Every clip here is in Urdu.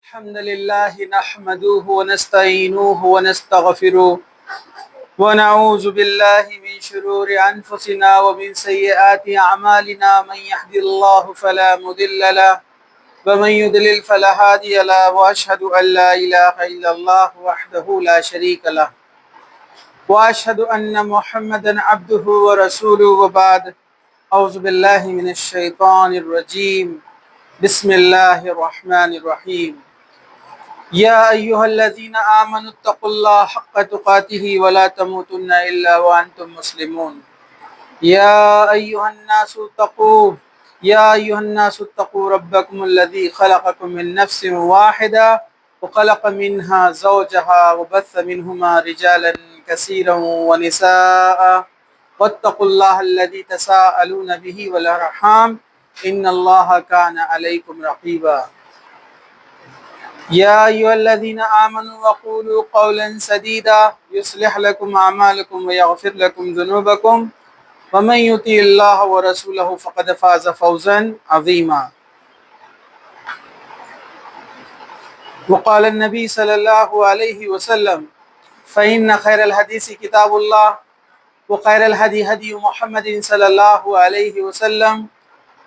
الحمد لله نحمده ونستعينه ونستغفره ونعوذ بالله من شرور أنفسنا ومن سيئات أعمالنا. من يهد الله فلا مضل له ومن يضلل فلا هادي له وأشهد أن لا إله إلا الله وحده لا شريك له وأشهد أن محمدا عبده ورسوله وبعد. أعوذ بالله من الشيطان الرجيم. بسم الله الرحمن الرحيم. يا أيها الذين آمنوا اتقوا الله حق تقاته ولا تموتن إلا وأنتم مسلمون. يا أيها الناس اتقوا ربكم الذي خلقكم من نفس واحدة وخلق منها زوجها وبث منهما رجالا كثيرا ونساء واتقوا الله الذي تساءلون به والأرحام إن الله كان عليكم رقيبا. يا أيها الذين آمنوا وقولوا قولا سديدا يصلح لكم أعمالكم ويغفر لكم ذنوبكم ومن يطع الله ورسوله فقد فاز فوزا عظيما. وقال النبي صلى الله عليه وسلم فإن خير الحديث كتاب الله وخير الهدي هدي محمد صلى الله عليه وسلم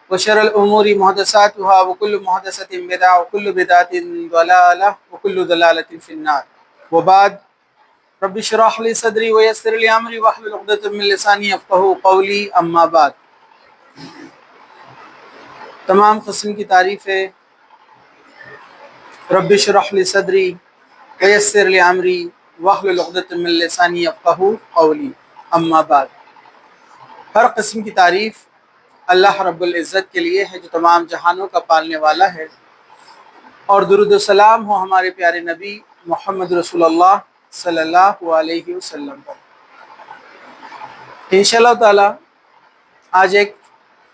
وشر الأمور محدثاتها وكل محدثة بدعة وكل بدعة ضلالة وكل ضلالة في النار. وبعد. رب اشرح لي صدري ويسر لي أمري واحلل عقدة من لساني يفقهوا قولي. أما بعد. تمام قسم کی تعریف ہے رب اشرح لي صدري ويسر لي أمري واحلل عقدة من لساني يفقهوا قولي. أما بعد. ہر قسم کی تعریف اللہ رب العزت کے لیے ہے جو تمام جہانوں کا پالنے والا ہے، اور درود و سلام ہو ہمارے پیارے نبی محمد رسول اللہ صلی اللہ علیہ وسلم پر۔ انشاءاللہ تعالی آج ایک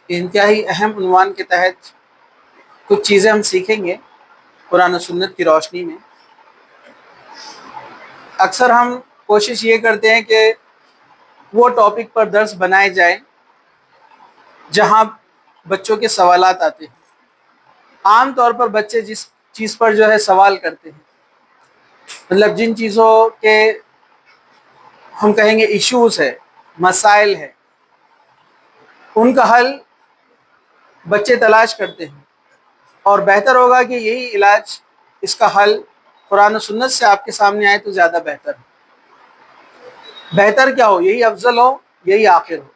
انتہائی اہم عنوان کے تحت کچھ چیزیں ہم سیکھیں گے قرآن و سنت کی روشنی میں۔ اکثر ہم کوشش یہ کرتے ہیں کہ وہ ٹاپک پر درس بنائے جائیں جہاں بچوں کے سوالات آتے ہیں۔ عام طور پر بچے جس چیز پر جو ہے سوال کرتے ہیں، مطلب جن چیزوں کے ہم کہیں گے ایشوز ہے، مسائل ہے، ان کا حل بچے تلاش کرتے ہیں، اور بہتر ہوگا کہ یہی علاج، اس کا حل قرآن و سنت سے آپ کے سامنے آئے تو زیادہ بہتر ہے۔ بہتر کیا ہو، یہی افضل ہو، یہی آخر ہو۔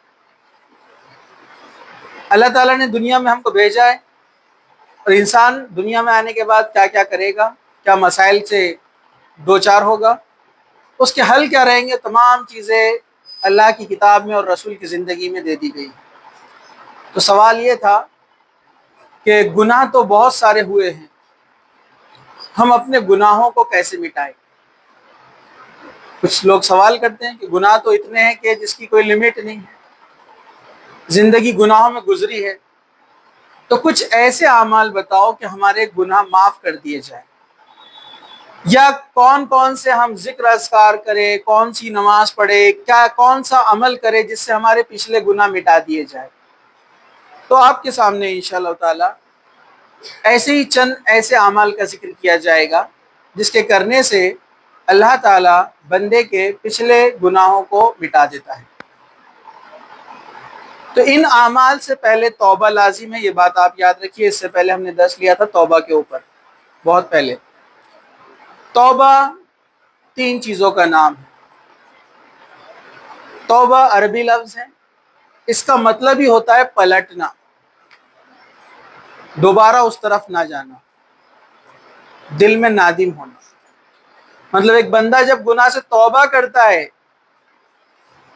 اللہ تعالیٰ نے دنیا میں ہم کو بھیجا ہے، اور انسان دنیا میں آنے کے بعد کیا کیا کرے گا، کیا مسائل سے دوچار ہوگا، اس کے حل کیا رہیں گے، تمام چیزیں اللہ کی کتاب میں اور رسول کی زندگی میں دے دی گئی۔ تو سوال یہ تھا کہ گناہ تو بہت سارے ہوئے ہیں، ہم اپنے گناہوں کو کیسے مٹائیں۔ کچھ لوگ سوال کرتے ہیں کہ گناہ تو اتنے ہیں کہ جس کی کوئی لمٹ نہیں ہے، زندگی گناہوں میں گزری ہے، تو کچھ ایسے اعمال بتاؤ کہ ہمارے گناہ معاف کر دیے جائیں، یا کون کون سے ہم ذکر اذکار کریں، کون سی نماز پڑھے، کیا کون سا عمل کرے جس سے ہمارے پچھلے گناہ مٹا دیے جائیں۔ تو آپ کے سامنے انشاءاللہ تعالی ایسے ہی چند ایسے اعمال کا ذکر کیا جائے گا جس کے کرنے سے اللہ تعالی بندے کے پچھلے گناہوں کو مٹا دیتا ہے۔ تو ان اعمال سے پہلے توبہ لازم ہے، یہ بات آپ یاد رکھیے۔ اس سے پہلے ہم نے درس لیا تھا توبہ کے اوپر، بہت پہلے۔ توبہ 3 چیزوں کا نام ہے۔ توبہ عربی لفظ ہے، اس کا مطلب ہی ہوتا ہے پلٹنا، دوبارہ اس طرف نہ جانا، دل میں نادم ہونا۔ مطلب ایک بندہ جب گناہ سے توبہ کرتا ہے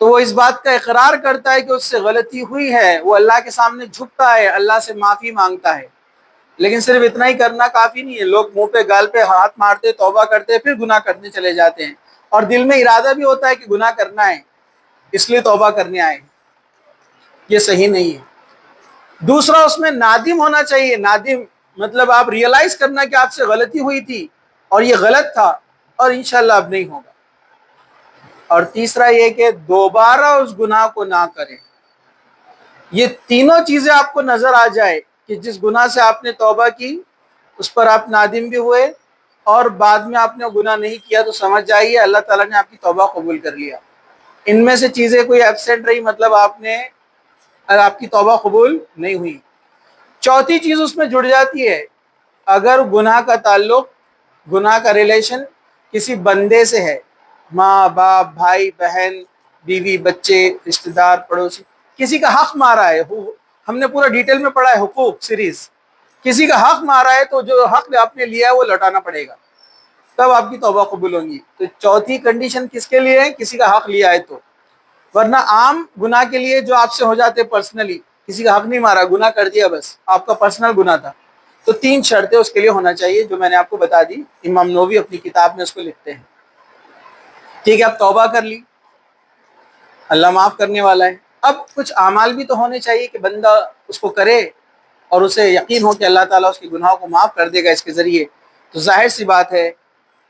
تو وہ اس بات کا اقرار کرتا ہے کہ اس سے غلطی ہوئی ہے، وہ اللہ کے سامنے جھکتا ہے، اللہ سے معافی مانگتا ہے۔ لیکن صرف اتنا ہی کرنا کافی نہیں ہے۔ لوگ منہ پہ گال پہ ہاتھ مارتے، توبہ کرتے، پھر گناہ کرنے چلے جاتے ہیں، اور دل میں ارادہ بھی ہوتا ہے کہ گناہ کرنا ہے، اس لیے توبہ کرنے آئے۔ یہ صحیح نہیں ہے۔ دوسرا، اس میں نادم ہونا چاہیے۔ نادم مطلب آپ ریئلائز کرنا کہ آپ سے غلطی ہوئی تھی اور یہ غلط تھا، اور انشاءاللہ اب نہیں ہوگا۔ اور تیسرا یہ کہ دوبارہ اس گناہ کو نہ کریں۔ یہ تینوں چیزیں آپ کو نظر آ جائے کہ جس گناہ سے آپ نے توبہ کی اس پر آپ نادم بھی ہوئے، اور بعد میں آپ نے گناہ نہیں کیا تو سمجھ جائیے اللہ تعالیٰ نے آپ کی توبہ قبول کر لیا۔ ان میں سے چیزیں کوئی ایبسینٹ رہی مطلب آپ کی توبہ قبول نہیں ہوئی۔ چوتھی چیز اس میں جڑ جاتی ہے، اگر گناہ کا تعلق، گناہ کا ریلیشن کسی بندے سے ہے، ماں باپ، بھائی بہن، بیوی بچے، رشتہ دار، پڑوسی، کسی کا حق مارا ہے، ہم نے پورا ڈیٹیل میں پڑھا ہے حقوق سیریز، کسی کا حق مارا ہے تو جو حق آپ نے لیا ہے وہ لوٹانا پڑے گا، تب آپ کی توبہ قبول ہوں گی۔ تو چوتھی کنڈیشن کس کے لیے ہے؟ کسی کا حق لیا ہے تو، ورنہ عام گناہ کے لیے جو آپ سے ہو جاتے پرسنلی، کسی کا حق نہیں مارا، گناہ کر دیا بس، آپ کا پرسنل گناہ تھا، تو 3 شرطیں اس کے لیے ہونا چاہیے جو میں نے آپ کو بتا دی، امام نووی اپنی کتاب میں اس کو لکھتے ہیں۔ ٹھیک ہے، اب توبہ کر لی، اللہ معاف کرنے والا ہے۔ اب کچھ اعمال بھی تو ہونے چاہیے کہ بندہ اس کو کرے اور اسے یقین ہو کہ اللہ تعالیٰ اس کے گناہوں کو معاف کر دے گا اس کے ذریعے۔ تو ظاہر سی بات ہے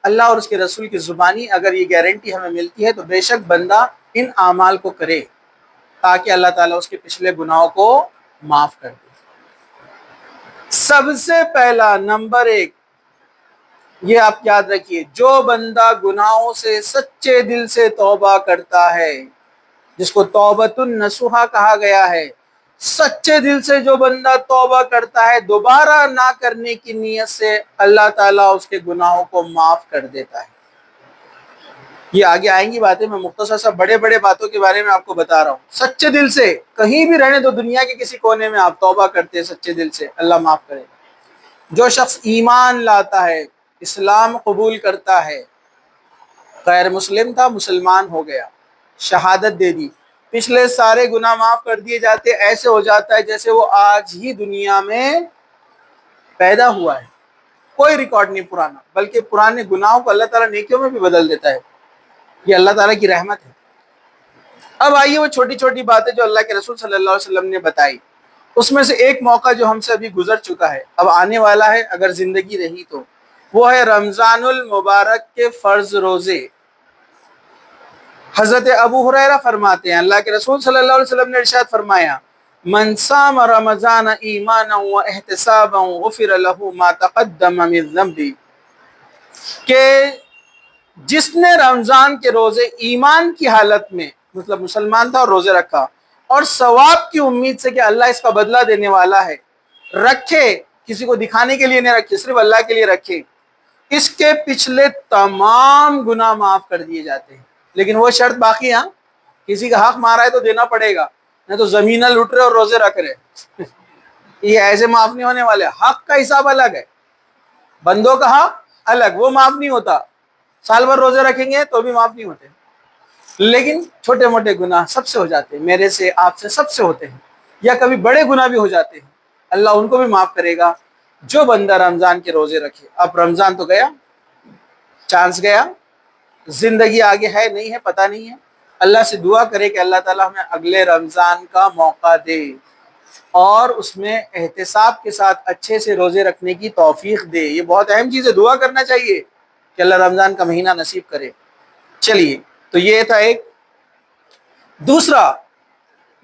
اللہ اور اس کے رسول کی زبانی اگر یہ گارنٹی ہمیں ملتی ہے تو بے شک بندہ ان اعمال کو کرے تاکہ اللہ تعالیٰ اس کے پچھلے گناہوں کو معاف کر دے۔ سب سے پہلا نمبر 1 یہ آپ یاد رکھیے، جو بندہ گناہوں سے سچے دل سے توبہ کرتا ہے، جس کو توبۃ النصوحہ کہا گیا ہے، سچے دل سے جو بندہ توبہ کرتا ہے دوبارہ نہ کرنے کی نیت سے، اللہ تعالیٰ اس کے گناہوں کو معاف کر دیتا ہے۔ یہ آگے آئیں گی باتیں، میں مختصر سا بڑے بڑے باتوں کے بارے میں آپ کو بتا رہا ہوں۔ سچے دل سے کہیں بھی رہنے دو، دنیا کے کسی کونے میں آپ توبہ کرتے ہیں سچے دل سے، اللہ معاف کرے۔ جو شخص ایمان لاتا ہے، اسلام قبول کرتا ہے، غیر مسلم تھا مسلمان ہو گیا، شہادت دے دی، پچھلے سارے گناہ معاف کر دیے جاتے، ایسے ہو جاتا ہے جیسے وہ آج ہی دنیا میں پیدا ہوا ہے، کوئی ریکارڈ نہیں پرانا، بلکہ پرانے گناہوں کو اللہ تعالیٰ نیکیوں میں بھی بدل دیتا ہے۔ یہ اللہ تعالیٰ کی رحمت ہے۔ اب آئیے وہ چھوٹی چھوٹی باتیں جو اللہ کے رسول صلی اللہ علیہ وسلم نے بتائی، اس میں سے ایک موقع جو ہم سے ابھی گزر چکا ہے، اب آنے والا ہے اگر زندگی رہی تو، وہ ہے رمضان المبارک کے فرض روزے۔ حضرت ابو ہریرہ فرماتے ہیں اللہ کے رسول صلی اللہ علیہ وسلم نے ارشاد فرمایا، من صام رمضان ایمانا و احتسابا غفر له ما تقدم من ذنبه، کہ جس نے رمضان کے روزے ایمان کی حالت میں، مطلب مسلمان تھا اور روزے رکھا، اور ثواب کی امید سے کہ اللہ اس کا بدلہ دینے والا ہے، رکھے، کسی کو دکھانے کے لیے نہیں رکھے، صرف اللہ کے لیے رکھے، اس کے پچھلے تمام گناہ معاف کر دیے جاتے ہیں۔ لیکن وہ شرط باقی، ہاں، کسی کا حق مارا ہے تو دینا پڑے گا، نہیں تو زمینہ لوٹ رہے اور روزے رکھ رہے، یہ ایسے معاف نہیں ہونے والے۔ حق کا حساب الگ ہے، بندوں کا حق الگ، وہ معاف نہیں ہوتا، سال بھر روزے رکھیں گے تو بھی معاف نہیں ہوتے، لیکن چھوٹے موٹے گناہ سب سے ہو جاتے ہیں، میرے سے، آپ سے، سب سے ہوتے ہیں، یا کبھی بڑے گناہ بھی ہو جاتے ہیں، اللہ ان کو بھی معاف کرے گا جو بندہ رمضان کے روزے رکھے۔ اب رمضان تو گیا، چانس گیا، زندگی آگے ہے نہیں ہے پتہ نہیں ہے، اللہ سے دعا کرے کہ اللہ تعالیٰ ہمیں اگلے رمضان کا موقع دے اور اس میں احتساب کے ساتھ اچھے سے روزے رکھنے کی توفیق دے۔ یہ بہت اہم چیز ہے، دعا کرنا چاہیے کہ اللہ رمضان کا مہینہ نصیب کرے۔ چلیے، تو یہ تھا ایک۔ دوسرا،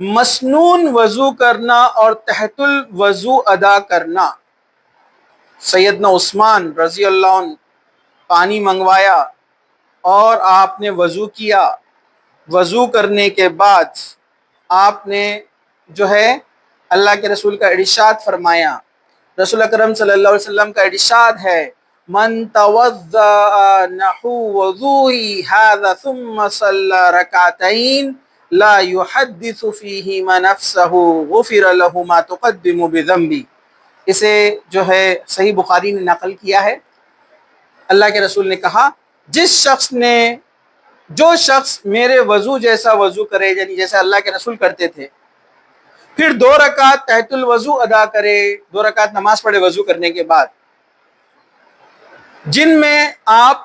مسنون وضو کرنا اور تحت الوضو ادا کرنا۔ سیدنا عثمان رضی اللہ عنہ پانی منگوایا اور آپ نے وضو کیا، وضو کرنے کے بعد آپ نے جو ہے اللہ کے رسول کا ارشاد فرمایا، رسول اکرم صلی اللہ علیہ وسلم کا ارشاد ہے، من توضأ نحو وضوئی هذا ثم صلى رکعتین لا يحدث فیہما نفسہ غفر له ما تقدم بذنبی۔ اسے جو ہے صحیح بخاری نے نقل کیا ہے، اللہ کے رسول نے کہا، جو شخص میرے وضو جیسا وضو کرے، یعنی جیسے اللہ کے رسول کرتے تھے، پھر 2 رکعت تحت الوضو ادا کرے، 2 رکعت نماز پڑھے وضو کرنے کے بعد، جن میں آپ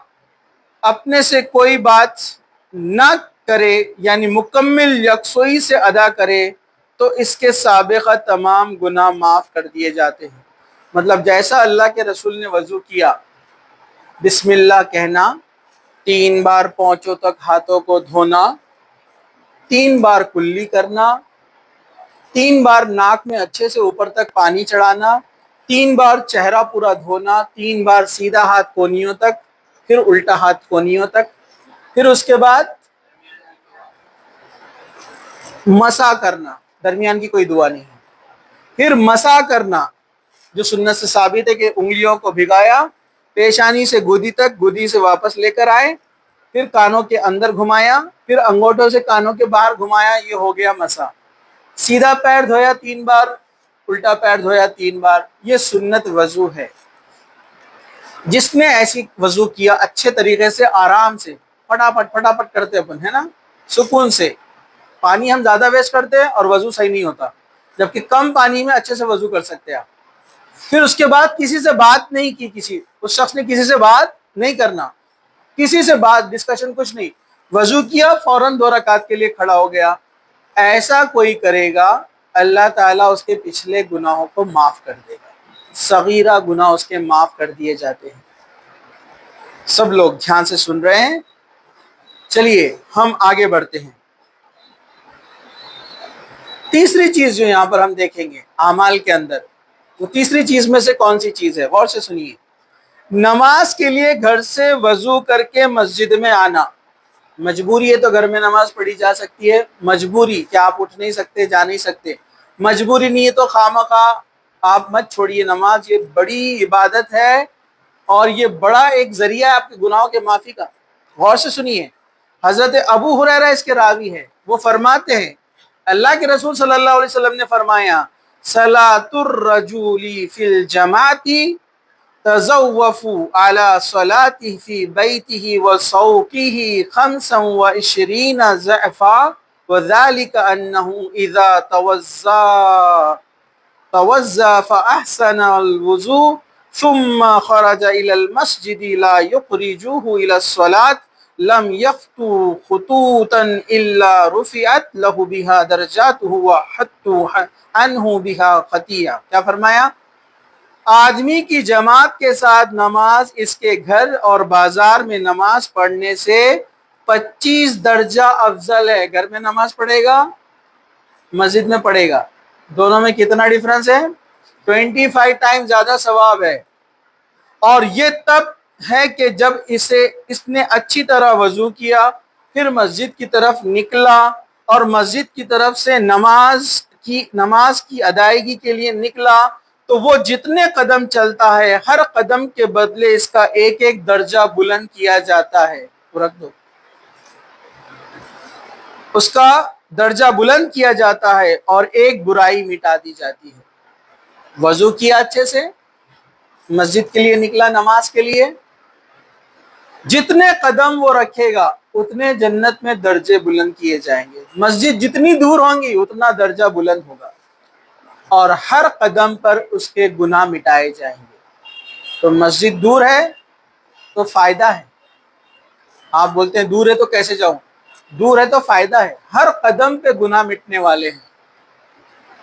اپنے سے کوئی بات نہ کرے، یعنی مکمل یکسوئی سے ادا کرے، تو اس کے سابقہ تمام گناہ معاف کر دیے جاتے ہیں۔ مطلب جیسا اللہ کے رسول نے وضو کیا، بسم اللہ کہنا، 3 بار پونچوں تک ہاتھوں کو دھونا، 3 بار کلی کرنا، 3 بار ناک میں اچھے سے اوپر تک پانی چڑھانا، 3 بار چہرہ پورا دھونا، 3 بار سیدھا ہاتھ کونیوں تک، پھر الٹا ہاتھ کونیوں تک، پھر اس کے بعد مسح کرنا، درمیان کی کوئی دعا نہیں ہے، پھر مسح کرنا جو سنت سے ثابت ہے کہ انگلیوں کو بھگایا، پیشانی سے گودی تک، گودی سے واپس لے کر آئے، پھر کانوں کے اندر گھمایا، پھر انگوٹھوں سے کانوں کے باہر گھمایا، یہ ہو گیا مسح۔ سیدھا پیر دھویا 3 بار، الٹا پیر دھویا 3 بار، یہ سنت وضو ہے۔ جس نے ایسی وضو کیا اچھے طریقے سے، آرام سے، پھٹافٹ کرتے اپن ہے نا، سکون سے، پانی ہم زیادہ ویسٹ کرتے ہیں اور وضو صحیح نہیں ہوتا، جبکہ کم پانی میں اچھے سے وضو کر سکتے ہیں آپ۔ پھر اس کے بعد کسی سے بات نہیں کی، اس شخص نے کسی سے بات نہیں کرنا، کسی سے بات ڈسکشن کچھ نہیں، وضو کیا فوراً 2 رکعت کے لیے کھڑا ہو گیا۔ ایسا کوئی کرے گا اللہ تعالیٰ اس کے پچھلے گناہوں کو معاف کر دے گا، صغیرہ گناہ اس کے معاف کر دیے جاتے ہیں۔ سب لوگ دھیان سے سن رہے ہیں؟ چلیے ہم آگے بڑھتے ہیں۔ تیسری چیز جو یہاں پر ہم دیکھیں گے اعمال کے اندر، وہ تیسری چیز میں سے کون سی چیز ہے؟ غور سے سنیے۔ نماز کے لیے گھر سے وضو کر کے مسجد میں آنا۔ مجبوری ہے تو گھر میں نماز پڑھی جا سکتی ہے، مجبوری کہ آپ اٹھ نہیں سکتے، جا نہیں سکتے، مجبوری نہیں ہے تو خواہ آپ مت چھوڑیے نماز، یہ بڑی عبادت ہے اور یہ بڑا ایک ذریعہ ہے آپ کے گناہوں کے معافی کا۔ غور سے سنیے، حضرت ابو ہریرہ اس کے راوی ہیں، وہ فرماتے ہیں اللہ کے رسول صلی اللہ علیہ وسلم نے فرمایا صلاۃ الرجل فی الجماعۃ تزوف على صلاته في بيته وصوته 25 ضعفا وذلك أنه إذا توضأ فأحسن الوضوء ثم خرج إلى المسجد لا يخرجه إلى الصلاة لم يخطو خطوطا إلا رفعت له بها درجاته وحط عنه بها خطيئة۔ کیا فرمایا؟ آدمی کی جماعت کے ساتھ نماز اس کے گھر اور بازار میں نماز پڑھنے سے 25 درجہ افضل ہے۔ گھر میں نماز پڑھے گا، مسجد میں پڑھے گا، دونوں میں کتنا ڈیفرنس ہے؟ 25 ٹائم زیادہ ثواب ہے۔ اور یہ تب ہے کہ جب اس نے اچھی طرح وضو کیا، پھر مسجد کی طرف نکلا اور مسجد کی طرف سے نماز کی ادائیگی کے لیے نکلا، تو وہ جتنے قدم چلتا ہے ہر قدم کے بدلے اس کا ایک ایک درجہ بلند کیا جاتا ہے۔ رکھ دو، اس کا درجہ بلند کیا جاتا ہے اور ایک برائی مٹا دی جاتی ہے۔ وضو کیا اچھے سے، مسجد کے لیے نکلا نماز کے لیے، جتنے قدم وہ رکھے گا اتنے جنت میں درجے بلند کیے جائیں گے۔ مسجد جتنی دور ہوں گی اتنا درجہ بلند ہوگا اور ہر قدم پر اس کے گناہ مٹائے جائیں گے۔ تو مسجد دور ہے تو فائدہ ہے۔ آپ بولتے ہیں دور ہے تو کیسے جاؤں؟ دور ہے تو فائدہ ہے، ہر قدم پہ گناہ مٹنے والے ہیں۔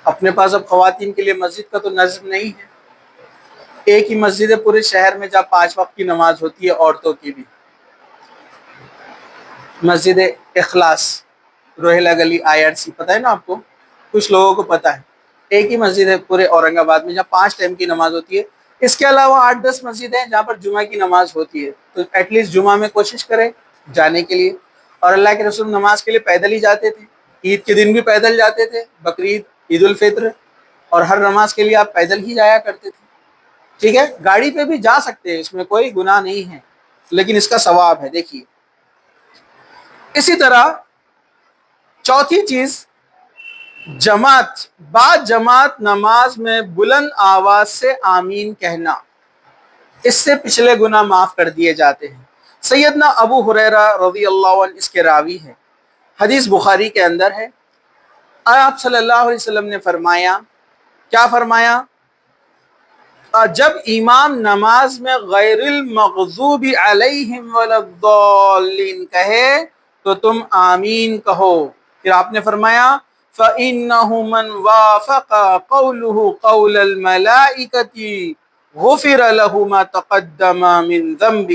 اپنے پاس اب خواتین کے لیے مسجد کا تو نظم نہیں ہے، ایک ہی مسجد ہے پورے شہر میں جہاں 5 وقت کی نماز ہوتی ہے، عورتوں کی بھی، مسجد اخلاص، روہیلہ گلی IRC، پتہ ہے نا آپ کو، کچھ لوگوں کو پتہ ہے۔ ایک ہی مسجد ہے پورے اورنگ آباد میں جہاں 5 ٹائم کی نماز ہوتی ہے۔ اس کے علاوہ 8-10 مسجد ہیں جہاں پر جمعہ کی نماز ہوتی ہے، تو ایٹ لیسٹ جمعہ میں کوشش کریں جانے کے لیے۔ اور اللہ کے رسول نماز کے لیے پیدل ہی جاتے تھے، عید کے دن بھی پیدل جاتے تھے، بقرعید، عید الفطر، اور ہر نماز کے لیے آپ پیدل ہی جایا کرتے تھے۔ ٹھیک ہے، گاڑی پہ بھی جا سکتے ہیں، اس میں کوئی گناہ نہیں ہے، لیکن اس کا ثواب ہے۔ دیکھیے اسی طرح چوتھی چیز، جماعت نماز میں بلند آواز سے آمین کہنا، اس سے پچھلے گناہ معاف کر دیے جاتے ہیں۔ سیدنا ابو ہریرہ رضی اللہ عنہ اس کے راوی ہیں، حدیث بخاری کے اندر ہے۔ آپ صلی اللہ علیہ وسلم نے فرمایا، کیا فرمایا؟ جب امام نماز میں غیر المغضوب علیہم ولا الضالین کہے تو تم آمین کہو۔ پھر آپ نے فرمایا فَإِنَّهُ مَنْ وَافَقَ قَوْلُهُ قَوْلَ الْمَلَائِكَةِ غُفِرَ لَهُ مَا تَقَدَّمَ مِنْ ذَنْبِ،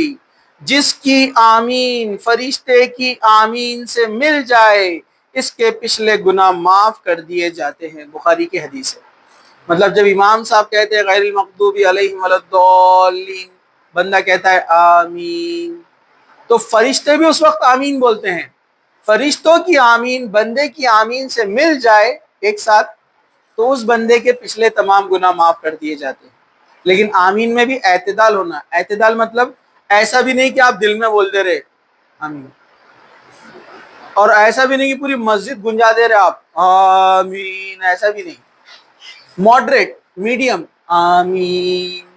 جس کی آمین فرشتے کی آمین سے مل جائے اس کے پچھلے گناہ معاف کر دیے جاتے ہیں۔ بخاری کی حدیث ہے۔ مطلب جب امام صاحب کہتے ہیں غیر المغضوب علیہم ولا الضالین، بندہ کہتا ہے آمین، تو فرشتے بھی اس وقت آمین بولتے ہیں۔ فرشتوں کی آمین بندے کی آمین سے مل جائے ایک ساتھ تو اس بندے کے پچھلے تمام گناہ معاف کر دیے جاتے ہیں۔ لیکن آمین میں بھی اعتدال ہونا، اعتدال مطلب ایسا بھی نہیں کہ آپ دل میں بول دے رہے آمین، اور ایسا بھی نہیں کہ پوری مسجد گنجا دے رہے آپ آمین، ایسا بھی نہیں، ماڈریٹ، میڈیم آمین۔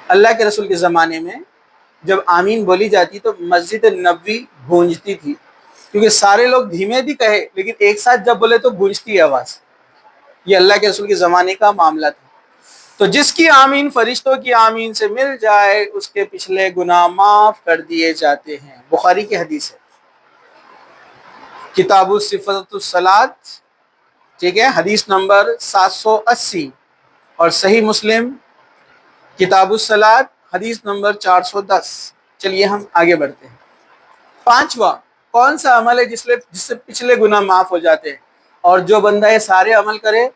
اللہ کے رسول کے زمانے میں جب آمین بولی جاتی تو مسجد نبوی گونجتی تھی، کیونکہ سارے لوگ دھیمے بھی کہے لیکن ایک ساتھ جب بولے تو گونجتی ہے آواز۔ یہ اللہ کے رسول کے زمانے کا معاملہ تھا۔ تو جس کی آمین فرشتوں کی آمین سے مل جائے اس کے پچھلے گناہ معاف کر دیے جاتے ہیں۔ بخاری کی حدیث ہے، کتاب صفت الصلاۃ، ٹھیک ہے، حدیث نمبر 780، اور صحیح مسلم کتاب الصلاۃ حدیث نمبر 410۔ چلیے ہم آگے بڑھتے ہیں۔ پانچواں، کون سا عمل ہے جس سے پچھلے گناہ معاف ہو جاتے ہیں؟ اور جو بندہ یہ سارے عمل کرے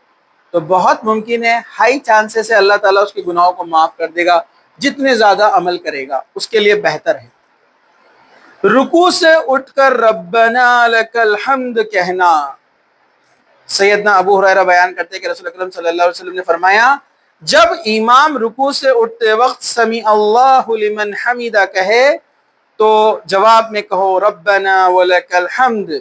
تو بہت ممکن ہے، ہائی چانسز ہے اللہ تعالیٰ اس کے گناہوں کو معاف کر دے گا، جتنے زیادہ عمل کرے گا اس کے لیے بہتر ہے۔ رکوع سے اٹھ کر ربنا لک الحمد کہنا۔ سیدنا ابو ہریرہ بیان کرتے ہیں کہ رسول اکرم صلی اللہ علیہ وسلم نے فرمایا، جب امام رکوع سے اٹھتے وقت سمیع اللہ لمن حمدہ کہے تو جواب میں کہو ربنا ولک الحمد،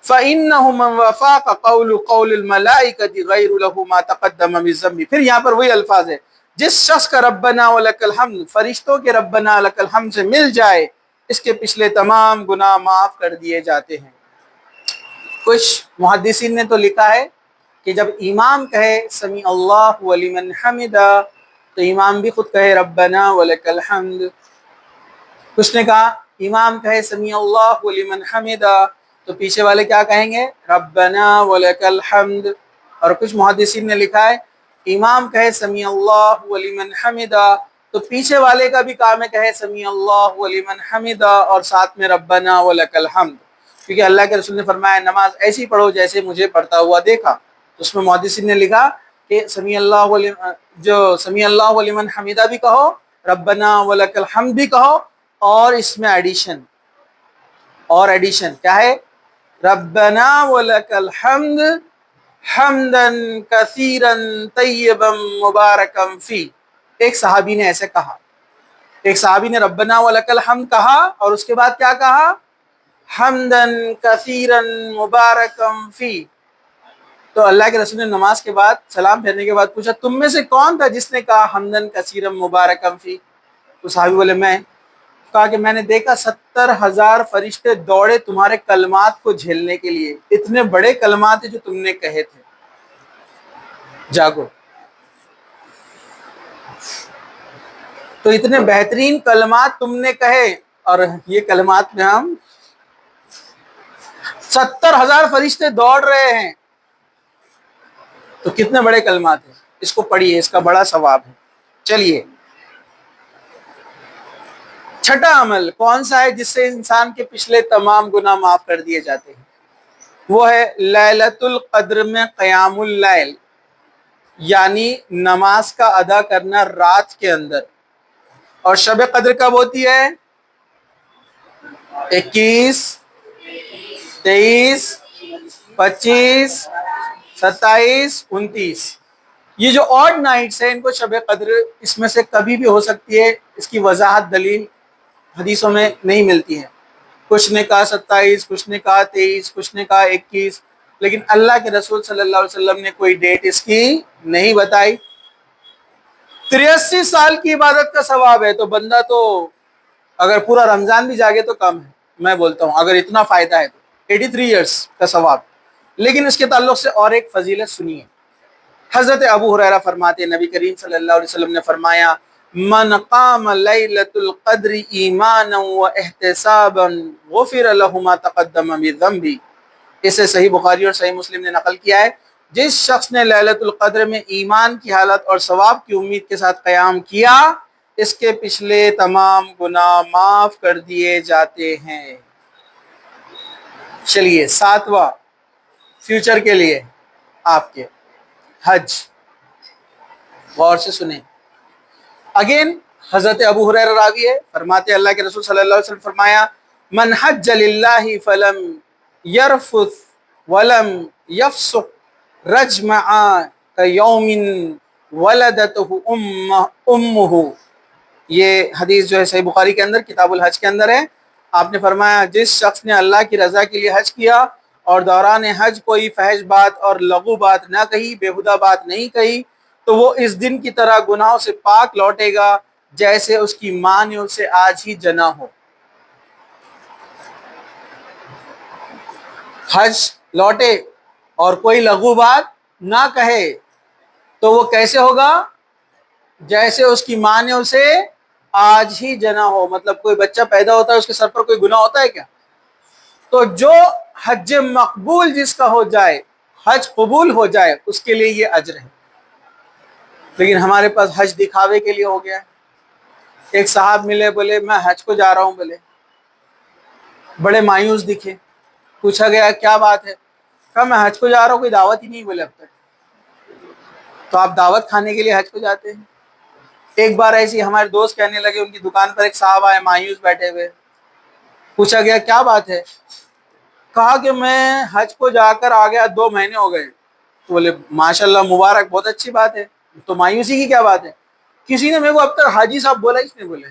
فإنه من وافق قول الملائکۃ غیر له ما تقدم من ذنبہ۔ پھر یہاں پر وہی الفاظ ہے، جس شخص کا ربنا ولک الحمد فرشتوں کے ربنا لک الحمد سے مل جائے اس کے پچھلے تمام گناہ معاف کر دیے جاتے ہیں۔ کچھ محدثین نے تو لکھا ہے کہ جب امام کہے سمیع اللہ ولمن حمدہ تو امام بھی خود کہے ربنا ولک الحمد۔ کچھ نے کہا امام کہے سمیع اللہ ولمن حمدہ تو پیچھے والے کیا کہیں گے ربنا ولک الحمد۔ اور کچھ محدثین نے لکھا ہے امام کہے سمیع اللہ ولمن حمدہ تو پیچھے والے کا بھی کام ہے کہے سمیع اللہ ولمن حمدہ اور ساتھ میں ربنا ولک الحمد، کیونکہ اللہ کے رسول نے فرمایا نماز ایسی پڑھو جیسے مجھے پڑھتا ہوا دیکھا۔ تو اس میں محدثین نے لکھا کہ سمیع اللہ ولمن حمدہ بھی کہو، ربنا ولک الحمد بھی کہو، اور اس میں ایڈیشن کیا ہے ربنا ولک الحمد حمدا کثیرا طیبا مبارکا فی۔ ایک صحابی نے ایسے کہا، ایک صحابی نے ربنا ولک الحمد کہا اور اس کے بعد کیا کہا حمدا کثیرا مبارکا فی۔ تو اللہ کے رسول نے نماز کے بعد سلام پھیرنے کے بعد پوچھا تم میں سے کون تھا جس نے کہا حمدا کثیرا مبارکا فی؟ تو صحابی بولے میں۔ کہا کہ میں نے دیکھا 70,000 فرشتے دوڑے تمہارے کلمات کو جھیلنے کے لیے، اتنے بڑے کلمات ہیں جو تم نے کہے تھے، جاگو۔ تو اتنے بہترین کلمات تم نے کہے اور یہ کلمات میں ہم 70,000 فرشتے دوڑ رہے ہیں، تو کتنے بڑے کلمات ہیں، اس کو پڑھیے، اس کا بڑا ثواب ہے۔ چلیے چھٹا عمل کون سا ہے جس سے انسان کے پچھلے تمام گناہ معاف کر دیے جاتے ہیں؟ وہ ہے لیلۃ القدر میں قیام اللیل، یعنی نماز کا ادا کرنا رات کے اندر۔ اور شب قدر کب ہوتی ہے؟ 21، 23، 25، 27، 29۔ یہ جو آڈ نائٹس ہیں ان کو شب قدر اس میں سے کبھی بھی ہو سکتی ہے، اس کی وضاحت دلیل حدیثوں میں نہیں ملتی ہے۔ کچھ نے کہا 27، کچھ نے کہا 23، کچھ نے کہا 21، لیکن اللہ کے رسول صلی اللہ علیہ وسلم نے کوئی ڈیٹ اس کی نہیں بتائی۔ 83 سال کی عبادت کا ثواب ہے، تو بندہ تو اگر پورا رمضان بھی جاگے تو کم ہے، میں بولتا ہوں اگر اتنا فائدہ ہے تو 83 ایئرس کا ثواب۔ لیکن اس کے تعلق سے اور ایک فضیلت سنیے۔ حضرت ابو ہریرہ فرماتے ہیں نبی کریم صلی اللہ علیہ وسلم نے فرمایا من قام لیلۃ القدر ایمانا واحتسابا غفر له ما تقدم من ذنبہ۔ اسے صحیح بخاری اور صحیح مسلم نے نقل کیا ہے، جس شخص نے لیلۃ القدر میں ایمان کی حالت اور ثواب کی امید کے ساتھ قیام کیا اس کے پچھلے تمام گناہ معاف کر دیے جاتے ہیں۔ چلیے ساتواں فیوچر کے لیے آپ کے حج. غور سے سنیں. اگین حضرت ابو ہریرہ راوی ہے، فرماتے ہیں اللہ کے رسول صلی اللہ علیہ وسلم فرمایا من حج للہ فلم یرفث ولم یفسق رجمع کیوم ولدتہ امہ. یہ حدیث جو ہے صحیح بخاری کے اندر کتاب الحج کے اندر ہے. آپ نے فرمایا جس شخص نے اللہ کی رضا کے لیے حج کیا اور دوران حج کوئی فحش بات اور لغو بات نہ کہی، بےہودہ بات نہیں کہی، تو وہ اس دن کی طرح گناہوں سے پاک لوٹے گا جیسے اس کی ماں نے اسے آج ہی جنا ہو. حج لوٹے اور کوئی لغو بات نہ کہے تو وہ کیسے ہوگا؟ جیسے اس کی ماں نے اسے آج ہی جنا ہو. مطلب کوئی بچہ پیدا ہوتا ہے اس کے سر پر کوئی گناہ ہوتا ہے کیا؟ تو جو حج مقبول جس کا ہو جائے، حج قبول ہو جائے، اس کے لیے یہ اجر ہے. لیکن ہمارے پاس حج دکھاوے کے لیے ہو گیا ہے. ایک صاحب ملے، بولے میں حج کو جا رہا ہوں، بولے بڑے مایوس دکھے. پوچھا گیا کیا بات ہے؟ کہا میں حج کو جا رہا ہوں، کوئی دعوت ہی نہیں بولے اب تک. تو آپ دعوت کھانے کے لیے حج کو جاتے ہیں؟ ایک بار ایسی ہمارے دوست کہنے لگے، ان کی دکان پر ایک صاحب آئے مایوس بیٹھے ہوئے. پوچھا گیا کیا بات ہے؟ کہا کہ میں حج کو جا کر آ گیا، 2 مہینے ہو گئے. تو بولے ماشاءاللہ مبارک، بہت اچھی بات ہے، تو مایوسی کی کیا بات ہے؟ کسی نے میرے کو اب تک حاجی صاحب بولا اس نے بولے.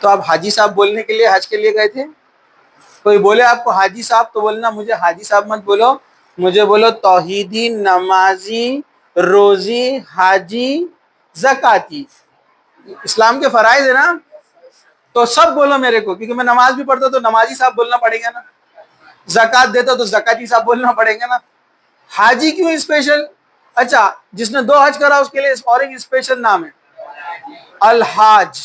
تو آپ حاجی صاحب بولنے کے لیے حج کے لیے گئے تھے؟ کوئی بولے آپ کو حاجی صاحب تو بولنا مجھے حاجی صاحب مت بولو، مجھے بولو توحیدی، نمازی، روزی، حاجی، زکاتی. اسلام کے فرائض ہے نا، تو سب بولو میرے کو، کیونکہ میں نماز بھی پڑھتا تو نمازی صاحب بولنا پڑے گا نا، زکات دیتا تو زکاتی صاحب بولنا پڑے گا نا. حاجی کیوں اسپیشل؟ اچھا جس نے 2 حج کرا اس کے لیے اور ایک اسپیشل نام ہے الحاج.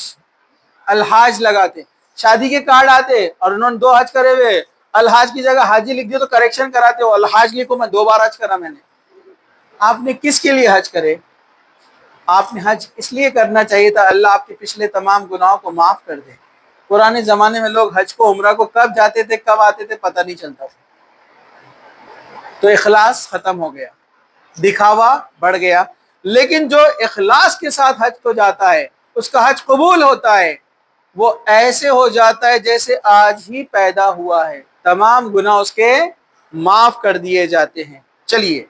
الحاج لگاتے. شادی کے کارڈ آتے اور انہوں نے 2 حج کرے ہوئے، الحاج کی جگہ حاجی لکھ دیا تو کریکشن کراتے ہو، الحاج لکھو میں 2 بار حج کرا میں نے. آپ نے کس کے لیے حج کرے؟ آپ نے حج اس لیے کرنا چاہیے تھا اللہ آپ کے پچھلے تمام گناہوں کو معاف کر دے. پرانے زمانے میں لوگ حج کو، عمرہ کو کب جاتے تھے کب آتے تھے پتہ نہیں چلتا تھا. تو اخلاص ختم ہو گیا، دکھاوا بڑھ گیا. لیکن جو اخلاص کے ساتھ حج کو جاتا ہے اس کا حج قبول ہوتا ہے، وہ ایسے ہو جاتا ہے جیسے آج ہی پیدا ہوا ہے، تمام گناہ اس کے معاف کر دیے جاتے ہیں. چلیے،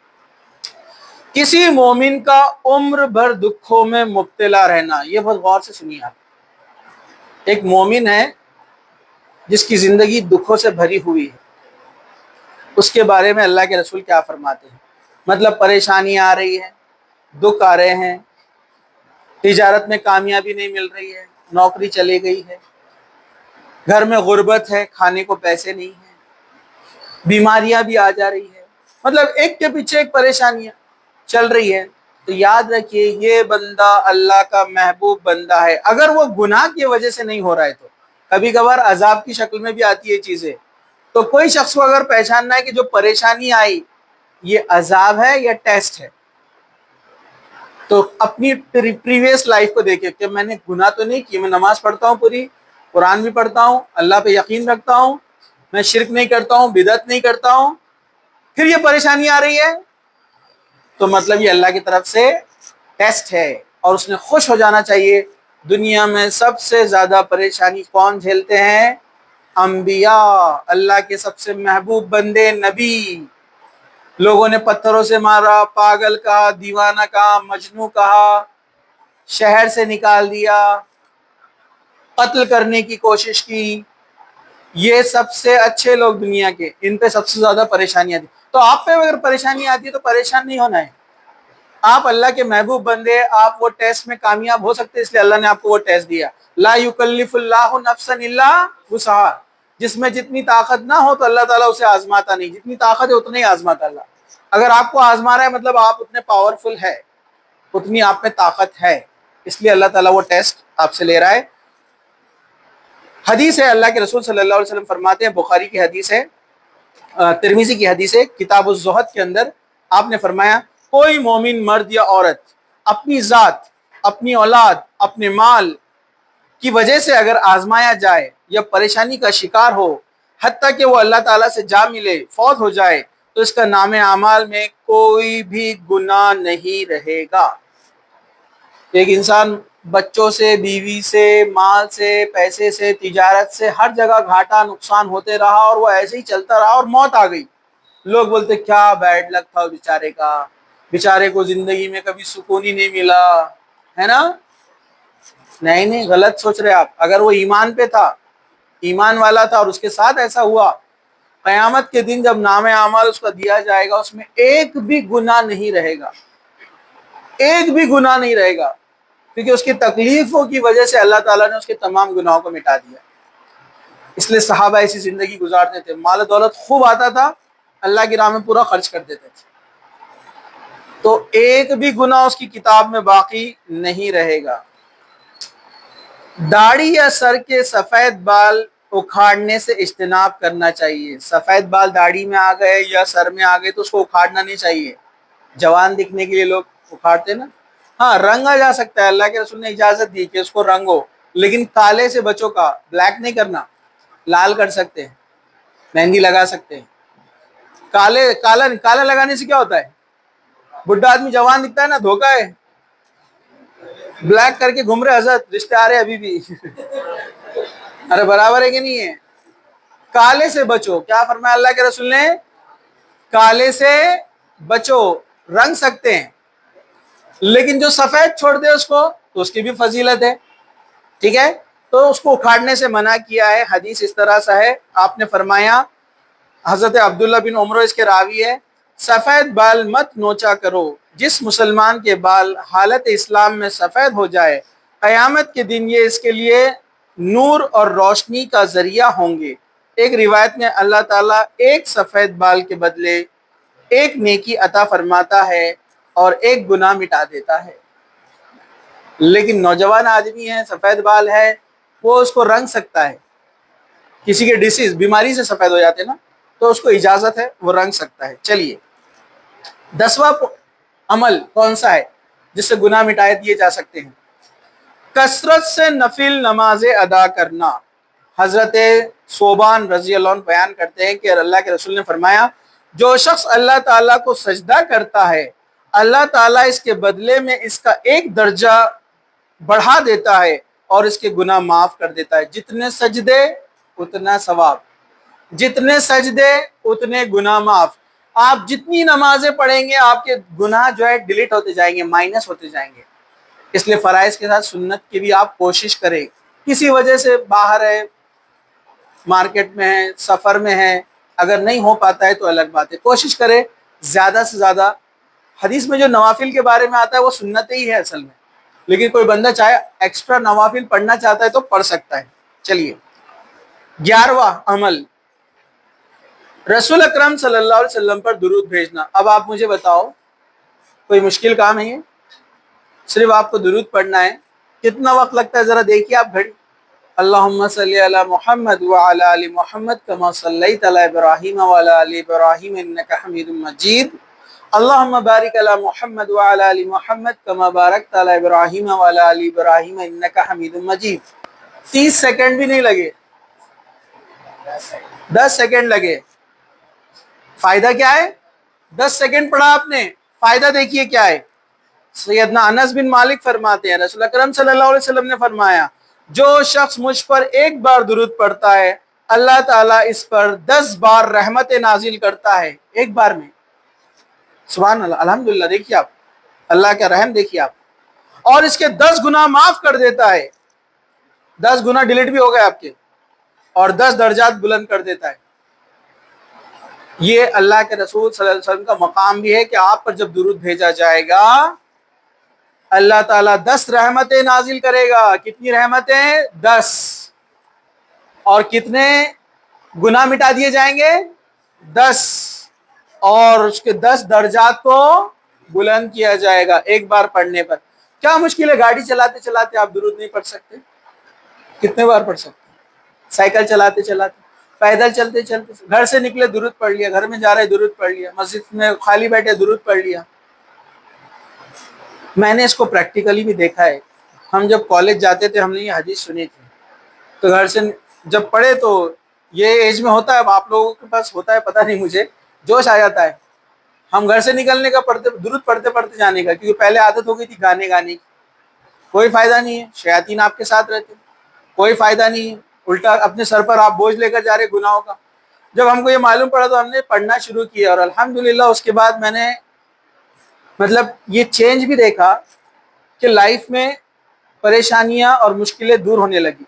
کسی مومن کا عمر بھر دکھوں میں مبتلا رہنا، یہ بہت غور سے سنیے آپ. ایک مومن ہے جس کی زندگی دکھوں سے بھری ہوئی ہے، اس کے بارے میں اللہ کے رسول کیا فرماتے ہیں؟ مطلب پریشانی آ رہی ہے، دکھ آ رہے ہیں، تجارت میں کامیابی نہیں مل رہی ہے، نوکری چلی گئی ہے، گھر میں غربت ہے، کھانے کو پیسے نہیں ہیں، بیماریاں بھی آ جا رہی ہے، مطلب ایک کے پیچھے ایک پریشانیاں چل رہی ہے. تو یاد رکھیے یہ بندہ اللہ کا محبوب بندہ ہے. اگر وہ گناہ کی وجہ سے نہیں ہو رہا ہے تو کبھی کبھار عذاب کی شکل میں بھی آتی ہے چیزیں. تو کوئی شخص کو اگر پہچاننا ہے کہ جو پریشانی آئی یہ عذاب ہے یا ٹیسٹ ہے، تو اپنی پریویس لائف کو دیکھے کہ میں نے گناہ تو نہیں کی، میں نماز پڑھتا ہوں، پوری قرآن بھی پڑھتا ہوں، اللہ پہ یقین رکھتا ہوں، میں شرک نہیں کرتا ہوں، بدعت نہیں کرتا ہوں، پھر یہ پریشانی آ رہی ہے تو مطلب یہ اللہ کی طرف سے ٹیسٹ ہے اور اس نے خوش ہو جانا چاہیے. دنیا میں سب سے زیادہ پریشانی کون جھیلتے ہیں؟ انبیاء، اللہ کے سب سے محبوب بندے، نبی. لوگوں نے پتھروں سے مارا، پاگل کہا، دیوانہ کہا، مجنوں کہا، شہر سے نکال دیا، قتل کرنے کی کوشش کی. یہ سب سے اچھے لوگ دنیا کے، ان پہ سب سے زیادہ پریشانی آتی. تو آپ پہ اگر پریشانی آتی ہے تو پریشان نہیں ہونا ہے. آپ اللہ کے محبوب بندے، آپ وہ ٹیسٹ میں کامیاب ہو سکتے، اس لیے اللہ نے آپ کو وہ ٹیسٹ دیا. لا یکلف اللہ نفسا الا وسعها. جس میں جتنی طاقت نہ ہو تو اللہ تعالیٰ اسے آزماتا نہیں، جتنی طاقت ہے اتنا ہی آزماتا اللہ. اگر آپ کو آزما رہا ہے مطلب آپ اتنے پاورفل ہے، اتنی آپ میں طاقت ہے، اس لیے اللہ تعالیٰ وہ ٹیسٹ آپ سے لے رہا ہے. حدیث ہے، اللہ کے رسول صلی اللہ علیہ وسلم فرماتے ہیں، بخاری کی حدیث ہے، ترمذی کی حدیث ہے، کتاب الزہد کے اندر آپ نے فرمایا کوئی مومن مرد یا عورت اپنی ذات، اپنی اولاد، اپنے مال کی وجہ سے اگر آزمایا جائے یا پریشانی کا شکار ہو، حتیٰ کہ وہ اللہ تعالیٰ سے جا ملے، فوت ہو جائے، تو اس کا نام اعمال میں کوئی بھی گناہ نہیں رہے گا۔ ایک انسان بچوں سے، بیوی سے، مال سے، پیسے سے، تجارت سے، ہر جگہ گھاٹا نقصان ہوتے رہا اور وہ ایسے ہی چلتا رہا اور موت آ گئی، لوگ بولتے کیا بیڈ لک تھا بیچارے کا، بیچارے کو زندگی میں کبھی سکون ہی نہیں ملا، ہے نا؟ نہیں نہیں، غلط سوچ رہے آپ۔ اگر وہ ایمان پہ تھا، ایمان والا تھا اور اس کے ساتھ ایسا ہوا، قیامت کے دن جب نام اعمال اس کو دیا جائے گا اس میں ایک بھی گناہ نہیں رہے گا، ایک بھی گناہ نہیں رہے گا، کیونکہ اس کی تکلیفوں کی وجہ سے اللہ تعالیٰ نے اس کے تمام گناہوں کو مٹا دیا۔ اس لیے صحابہ ایسی زندگی گزارتے تھے، مال و دولت خوب آتا تھا، اللہ کی راہ میں پورا خرچ کر دیتے تھے، تو ایک بھی گناہ اس کی کتاب میں باقی نہیں رہے گا۔ داڑھی یا سر کے سفید بال اکھاڑنے سے اجتناب کرنا چاہیے۔ سفید بال داڑھی میں آ گئے یا سر میں آ گئے تو اس کو اکھاڑنا نہیں چاہیے۔ جوان دکھنے کے لیے لوگ اکھاڑتے نا، ہاں رنگا جا سکتا ہے، اللہ کے رسول نے اجازت دی کہ اس کو رنگو، لیکن کالے سے بچوں کا، بلیک نہیں کرنا، لال کر سکتے ہیں، مہندی لگا سکتے ہیں۔ کالا لگانے سے کیا ہوتا ہے؟ بڈھا آدمی جوان دکھتا ہے نا، دھوکا ہے۔ بلیک کر کے گھوم رہے حضرت، رشتے آ رہے ابھی بھی ارے برابر ہے کہ نہیں ہے؟ کالے سے بچو، کیا فرمایا اللہ کے رسول نے؟ کالے سے بچو، رنگ سکتے ہیں لیکن جو سفید چھوڑ دے اس کو تو اس کی بھی فضیلت ہے، ٹھیک ہے؟ تو اس کو اکھاڑنے سے منع کیا ہے۔ حدیث اس طرح سے ہے، آپ نے فرمایا، حضرت عبداللہ بن عمر اس کے راوی ہے، سفید بال مت نوچا کرو، جس مسلمان کے بال حالت اسلام میں سفید ہو جائے قیامت کے دن یہ اس کے لیے نور اور روشنی کا ذریعہ ہوں گے۔ ایک روایت میں اللہ تعالیٰ ایک سفید بال کے بدلے ایک نیکی عطا فرماتا ہے اور ایک گناہ مٹا دیتا ہے۔ لیکن نوجوان آدمی ہے، سفید بال ہے، وہ اس کو رنگ سکتا ہے، کسی کے ڈیزیز، بیماری سے سفید ہو جاتے نا، تو اس کو اجازت ہے، وہ رنگ سکتا ہے۔ چلیے 10واں عمل کون سا ہے جس سے گناہ مٹائے دیے جا سکتے ہیں؟ کثرت سے نفل نمازیں ادا کرنا۔ حضرت صوبان رضی اللہ عنہ بیان کرتے ہیں کہ اللہ کے رسول نے فرمایا، جو شخص اللہ تعالیٰ کو سجدہ کرتا ہے اللہ تعالیٰ اس کے بدلے میں اس کا ایک درجہ بڑھا دیتا ہے اور اس کے گناہ معاف کر دیتا ہے۔ جتنے سجدے اتنا ثواب، جتنے سجدے اتنے گناہ معاف۔ آپ جتنی نمازیں پڑھیں گے آپ کے گناہ جو ہے ڈیلیٹ ہوتے جائیں گے، مائنس ہوتے جائیں گے۔ اس لیے فرائض کے ساتھ سنت کی بھی آپ کوشش کریں۔ کسی وجہ سے باہر ہے، مارکیٹ میں ہے، سفر میں ہے، اگر نہیں ہو پاتا ہے تو الگ بات ہے، کوشش کرے زیادہ سے زیادہ۔ حدیث میں جو نوافل کے بارے میں آتا ہے وہ سنت ہی ہے اصل میں، لیکن کوئی بندہ چاہے ایکسٹرا نوافل پڑھنا چاہتا ہے تو پڑھ سکتا ہے۔ چلیے 11واں عمل، رسول اکرم صلی اللہ علیہ وسلم پر درود بھیجنا۔ اب آپ مجھے بتاؤ، کوئی مشکل کام ہے یہ؟ صرف آپ کو درود پڑھنا ہے۔ کتنا وقت لگتا ہے ذرا دیکھیے آپ گھڑی۔ اللہم صلی علی محمد وعلی آل محمد کما صلیت علی ابراہیم وعلی آل ابراہیم انک حمید مجید، اللہم بارک علی محمد وعلی آل محمد کما بارکت علی ابراہیم وعلی آل ابراہیم انک حمید مجید۔ 30 سیکنڈ بھی نہیں لگے، 10 سیکنڈ لگے۔ فائدہ کیا ہے؟ 10 سیکنڈ پڑھا آپ نے، فائدہ دیکھیے کیا ہے۔ سیدنا انس بن مالک فرماتے ہیں رسول اکرم صلی اللہ علیہ وسلم نے فرمایا، جو شخص مجھ پر ایک بار درود پڑھتا ہے اللہ تعالیٰ اس پر 10 بار رحمت نازل کرتا ہے، ایک بار میں۔ سبحان اللہ، الحمدللہ۔ دیکھیے آپ اللہ کا رحم، دیکھیے آپ، اور اس کے 10 گناہ معاف کر دیتا ہے، 10 گناہ ڈیلیٹ بھی ہو گئے آپ کے، اور 10 درجات بلند کر دیتا ہے۔ یہ اللہ کے رسول صلی اللہ علیہ وسلم کا مقام بھی ہے کہ آپ پر جب درود بھیجا جائے گا اللہ تعالیٰ 10 رحمتیں نازل کرے گا۔ کتنی رحمتیں؟ 10۔ اور کتنے گناہ مٹا دیے جائیں گے؟ 10۔ اور اس کے 10 درجات کو بلند کیا جائے گا ایک بار پڑھنے پر۔ کیا مشکل ہے؟ گاڑی چلاتے چلاتے آپ درود نہیں پڑھ سکتے؟ کتنے بار پڑھ سکتے؟ سائیکل چلاتے چلاتے، پیدل چلتے چلتے، گھر سے نکلے درود پڑھ لیا، گھر میں جا رہے درود پڑھ لیا، مسجد میں خالی بیٹھے درود پڑھ لیا۔ میں نے اس کو پریکٹیکلی بھی دیکھا ہے۔ ہم جب کالج جاتے تھے ہم نے یہ حدیث سنی تھی، تو گھر سے جب پڑھے تو یہ ایج میں ہوتا ہے، اب آپ لوگوں کے پاس ہوتا ہے پتہ نہیں مجھے، جوش آ جاتا ہے. ہم گھر سے نکلنے کا درود پڑھتے پڑھتے جانے کا, کیونکہ پہلے عادت ہو گئی تھی گانے گانے کی. کوئی فائدہ نہیں ہے, شیاطین آپ کے ساتھ رہتے, کوئی فائدہ نہیں ہے, الٹا اپنے سر پر آپ بوجھ لے کر جا رہے گناہوں کا. جب ہم کو یہ معلوم پڑا تو ہم نے پڑھنا شروع کیا, اور الحمدللہ اس کے بعد میں نے مطلب یہ چینج بھی دیکھا کہ لائف میں پریشانیاں اور مشکلیں دور ہونے لگی.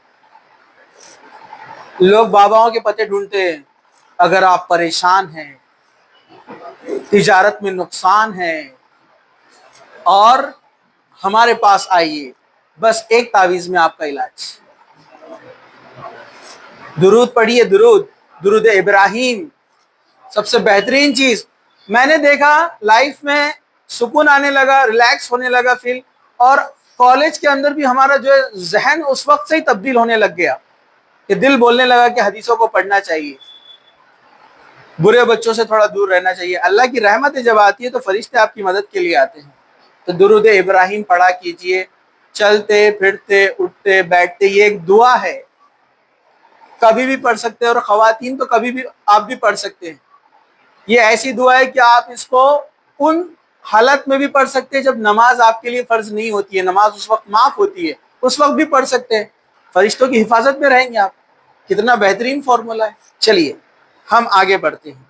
لوگ باباؤں کے پتے ڈھونڈتے ہیں, اگر آپ پریشان ہیں, تجارت میں نقصان ہے, اور ہمارے پاس آئیے, بس ایک تعویذ میں آپ کا علاج. درود پڑھیے, درود ابراہیم سب سے بہترین چیز. میں نے دیکھا لائف میں سکون آنے لگا, ریلیکس ہونے لگا فیل. اور کالج کے اندر بھی ہمارا جو ہے ذہن اس وقت سے ہی تبدیل ہونے لگ گیا کہ دل بولنے لگا کہ حدیثوں کو پڑھنا چاہیے, برے بچوں سے تھوڑا دور رہنا چاہیے. اللہ کی رحمت جب آتی ہے تو فرشتے آپ کی مدد کے لیے آتے ہیں. تو درود ابراہیم پڑھا کیجئے, چلتے پھرتے اٹھتے بیٹھتے. یہ ایک دعا ہے, کبھی بھی پڑھ سکتے ہیں, اور خواتین تو کبھی بھی آپ بھی پڑھ سکتے ہیں. یہ ایسی دعا ہے کہ آپ اس کو ان حالت میں بھی پڑھ سکتے ہیں جب نماز آپ کے لیے فرض نہیں ہوتی ہے, نماز اس وقت معاف ہوتی ہے, اس وقت بھی پڑھ سکتے ہیں. فرشتوں کی حفاظت میں رہیں گے آپ. کتنا بہترین فارمولا ہے. چلیے ہم آگے بڑھتے ہیں,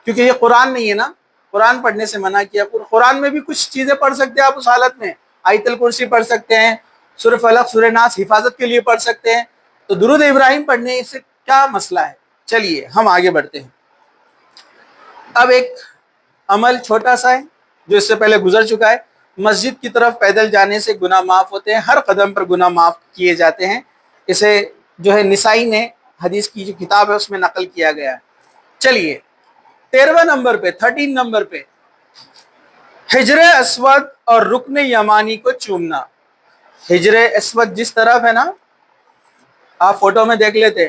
کیونکہ یہ قرآن نہیں ہے نا, قرآن پڑھنے سے منع کیا. قرآن میں بھی کچھ چیزیں پڑھ سکتے ہیں آپ اس حالت میں. آیت الکرسی پڑھ سکتے ہیں, سورہ فلق سورہ ناس حفاظت کے لیے پڑھ سکتے ہیں. تو درود ابراہیم پڑھنے سے کیا مسئلہ ہے. چلیے ہم آگے بڑھتے ہیں. اب ایک عمل چھوٹا سا ہے جو اس سے پہلے گزر چکا ہے. مسجد کی طرف پیدل جانے سے گناہ معاف ہوتے ہیں, ہر قدم پر گناہ معاف کیے جاتے ہیں. اسے جو ہے نسائی نے حدیث کی جو کتاب ہے اس میں نقل کیا گیا ہے. چلیے 13 نمبر پہ 13 نمبر پہ حجر اسود اور رکن یمانی کو چومنا. حجر اسود جس طرف ہے نا, آپ فوٹو میں دیکھ لیتے,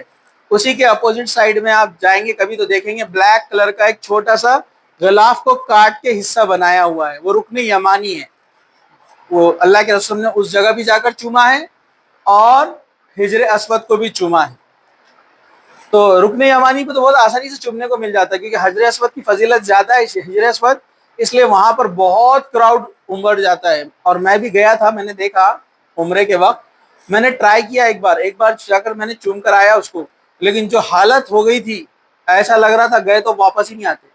اسی کے اپوزٹ سائیڈ میں آپ جائیں گے کبھی تو دیکھیں گے بلیک کلر کا ایک چھوٹا سا غلاف کو کاٹ کے حصہ بنایا ہوا ہے, وہ رکن یمانی ہے. وہ اللہ کے رسول نے اس جگہ بھی جا کر چوما ہے اور حجر اسود کو بھی چوما ہے. تو رکن یمانی پہ تو بہت آسانی سے چومنے کو مل جاتا ہے, کیونکہ حجر اسود کی فضیلت زیادہ ہے حجر اسود, اس لیے وہاں پر بہت کراؤڈ امڑ جاتا ہے. اور میں بھی گیا تھا, میں نے دیکھا عمرے کے وقت, میں نے ٹرائی کیا ایک بار جا کر میں نے چوم کر آیا اس کو, لیکن جو حالت ہو گئی تھی ایسا لگ رہا تھا گئے تو واپس ہی نہیں آتے.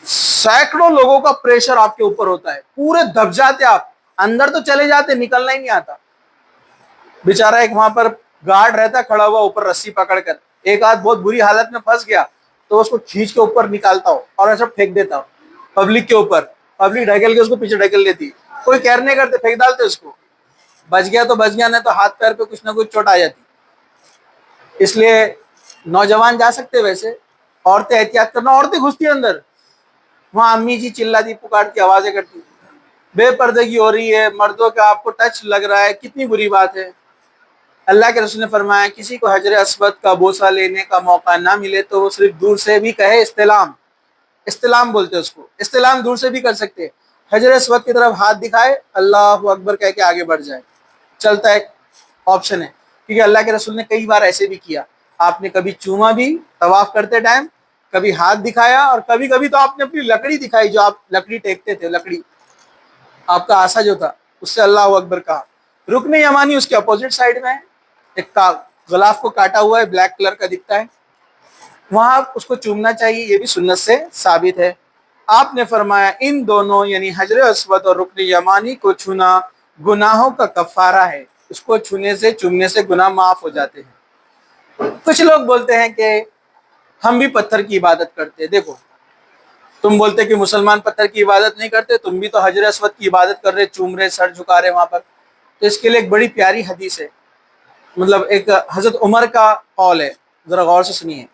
سینکڑوں لوگوں کا پریشر آپ کے اوپر ہوتا ہے, پورے دب جاتے آپ, اندر تو چلے جاتے, نکلنا ہی نہیں آتا. بیچارہ ایک وہاں پر گارڈ رہتا کھڑا ہوا اوپر رسی پکڑ کر, ایک آدھ بہت بری حالت میں پھنس گیا تو اس کو کھینچ کے اوپر نکالتا ہو اور ایسا پھینک دیتا ہو پبلک کے اوپر. پبلک ڈھکیل کے اس کو پیچھے ڈھکیل دیتی, کوئی کیئر نہیں کرتے, پھینک ڈالتے اس کو. بچ گیا تو بچ گیا, نہیں تو ہاتھ پیر پہ کچھ نہ کچھ چوٹ آ جاتی. اس لیے نوجوان جا سکتے, ویسے عورتیں احتیاط کرنا. عورتیں گھستی اندر, وہاں امی جی چلاتی پکارتی آوازیں کرتی, بے پردگی ہو رہی ہے, مردوں کا آپ کو ٹچ لگ رہا ہے, کتنی بری بات ہے. اللہ کے رسول نے فرمایا کسی کو حجر اسود کا بوسہ لینے کا موقع نہ ملے تو وہ صرف دور سے بھی کہے استلام, استلام بولتے اس کو, استلام دور سے بھی کر سکتے. حجر اسود کی طرف ہاتھ دکھائے, اللہ اکبر کہہ کے آگے بڑھ جائے, چلتا ہے آپشن ہے. کیونکہ اللہ کے رسول نے کئی بار ایسے بھی کیا, آپ نے کبھی چوما بھی طواف کرتے ٹائم, کبھی ہاتھ دکھایا, اور کبھی کبھی تو آپ نے اپنی لکڑی دکھائی, جو آپ لکڑی ٹیکتے تھے, لکڑی آپ کا آسا جو تھا, اس سے اللہ اکبر کہا. رکن یمانی اس کے اپوزٹ سائڈ میں ہے, ایک غلاف کو کاٹا ہوا ہے, بلیک کلر کا دکھتا ہے, وہاں اس کو چومنا چاہیے. یہ بھی سنت سے ثابت ہے. آپ نے فرمایا ان دونوں یعنی حجر اسود اور رکن یمانی کو چھونا گناہوں کا کفارہ ہے, اس کو چھونے سے چومنے سے گناہ معاف ہو جاتے ہیں. کچھ لوگ بولتے ہیں کہ ہم بھی پتھر کی عبادت کرتے ہیں. دیکھو تم بولتے کہ مسلمان پتھر کی عبادت نہیں کرتے, تم بھی تو حجر اسود کی عبادت کر رہے, چوم رہے, سر جھکا رہے وہاں پر. تو اس کے لیے ایک بڑی پیاری حدیث ہے, مطلب ایک حضرت عمر کا قول ہے, ذرا غور سے سنیے.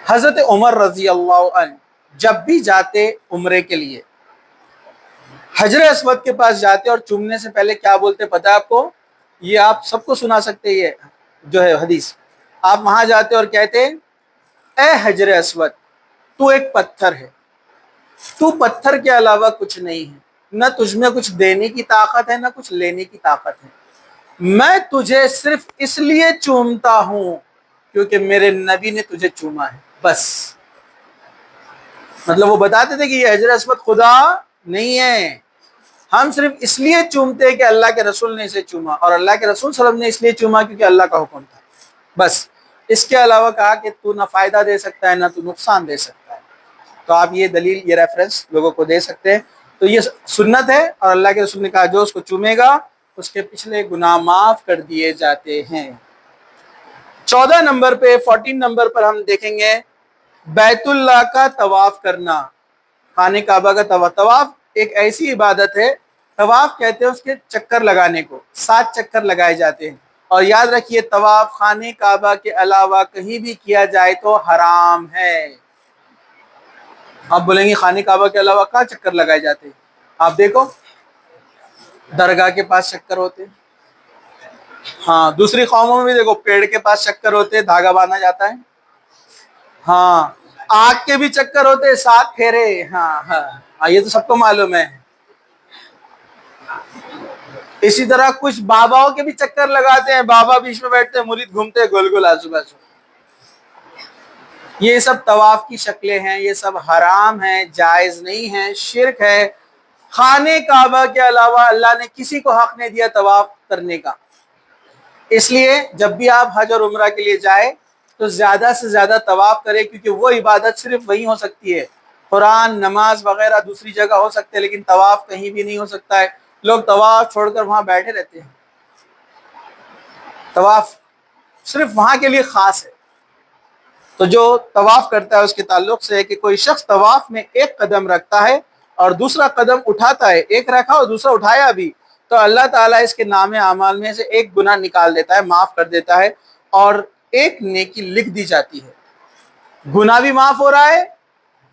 حضرت عمر رضی اللہ عنہ جب بھی جاتے عمرے کے لیے حجر اسود کے پاس جاتے اور چومنے سے پہلے کیا بولتے پتہ ہے آپ کو؟ یہ آپ سب کو سنا سکتے, یہ جو ہے حدیث. آپ وہاں جاتے اور کہتے اے حجر اسود تو ایک پتھر ہے, تو پتھر کے علاوہ کچھ نہیں ہے, نہ تجھ میں کچھ دینے کی طاقت ہے نہ کچھ لینے کی طاقت ہے, میں تجھے صرف اس لیے چومتا ہوں کیونکہ میرے نبی نے تجھے چوما ہے, بس مطلب وہ بتاتے تھے کہ یہ حجر اسود خدا نہیں ہے، ہم صرف اس لیے چومتے ہیں کہ اللہ کے رسول نے اسے چوما، اور اللہ کے رسول صلی اللہ علیہ وسلم نے اس لیے چوما کیونکہ اللہ کا حکم تھا، بس۔ اس کے علاوہ کہا کہ تو نہ فائدہ دے سکتا ہے نہ تو نقصان دے سکتا ہے۔ تو آپ یہ دلیل، یہ ریفرنس لوگوں کو دے سکتے ہیں۔ تو یہ سنت ہے، اور اللہ کے رسول نے کہا جو اس کو چومے گا اس کے پچھلے گناہ معاف کر دیے جاتے ہیں۔ 14 نمبر پہ، 14 نمبر پر ہم دیکھیں گے بیت اللہ کا طواف کرنا، خانہ کعبہ کا طواف۔ طواف ایک ایسی عبادت ہے، طواف کہتے ہیں اس کے چکر لگانے کو، 7 چکر لگائے جاتے ہیں، اور یاد رکھیے طواف خانہ کعبہ کے علاوہ کہیں بھی کیا جائے تو حرام ہے۔ آپ بولیں گے خانہ کعبہ کے علاوہ کہاں چکر لگائے جاتے ہیں؟ آپ دیکھو درگاہ کے پاس چکر ہوتے ہیں، ہاں دوسری قوموں میں بھی دیکھو پیڑ کے پاس چکر ہوتے ہیں، دھاگا باندھا جاتا ہے، ہاں آگ کے بھی چکر ہوتے ہیں، 7 پھیرے، ہاں یہ تو سب کو معلوم ہے۔ اسی طرح کچھ باباؤں کے بھی چکر لگاتے ہیں، بابا بیچ میں بیٹھتے ہیں، مرید گھومتے ہیں گول گول آجو بازو۔ یہ سب طواف کی شکلیں ہیں، یہ سب حرام ہیں، جائز نہیں ہیں، شرک ہے۔ خانہ کعبہ کے علاوہ اللہ نے کسی کو حق نہیں دیا طواف کرنے کا، اس لیے جب بھی آپ حج اور عمرہ کے لیے جائیں تو زیادہ سے زیادہ طواف کریں، کیونکہ وہ عبادت صرف وہیں ہو سکتی ہے۔ قرآن، نماز وغیرہ دوسری جگہ ہو سکتے ہیں لیکن طواف کہیں بھی نہیں ہو سکتا ہے۔ لوگ طواف چھوڑ کر وہاں بیٹھے رہتے ہیں، طواف صرف وہاں کے لیے خاص ہے۔ تو جو طواف کرتا ہے اس کے تعلق سے ہے کہ کوئی شخص طواف میں ایک قدم رکھتا ہے اور دوسرا قدم اٹھاتا ہے، ایک رکھا اور دوسرا اٹھایا بھی، تو اللہ تعالیٰ اس کے نام اعمال میں سے ایک گناہ نکال دیتا ہے، معاف کر دیتا ہے، اور ایک نیکی لکھ دی جاتی ہے۔ گناہ بھی معاف ہو رہا ہے،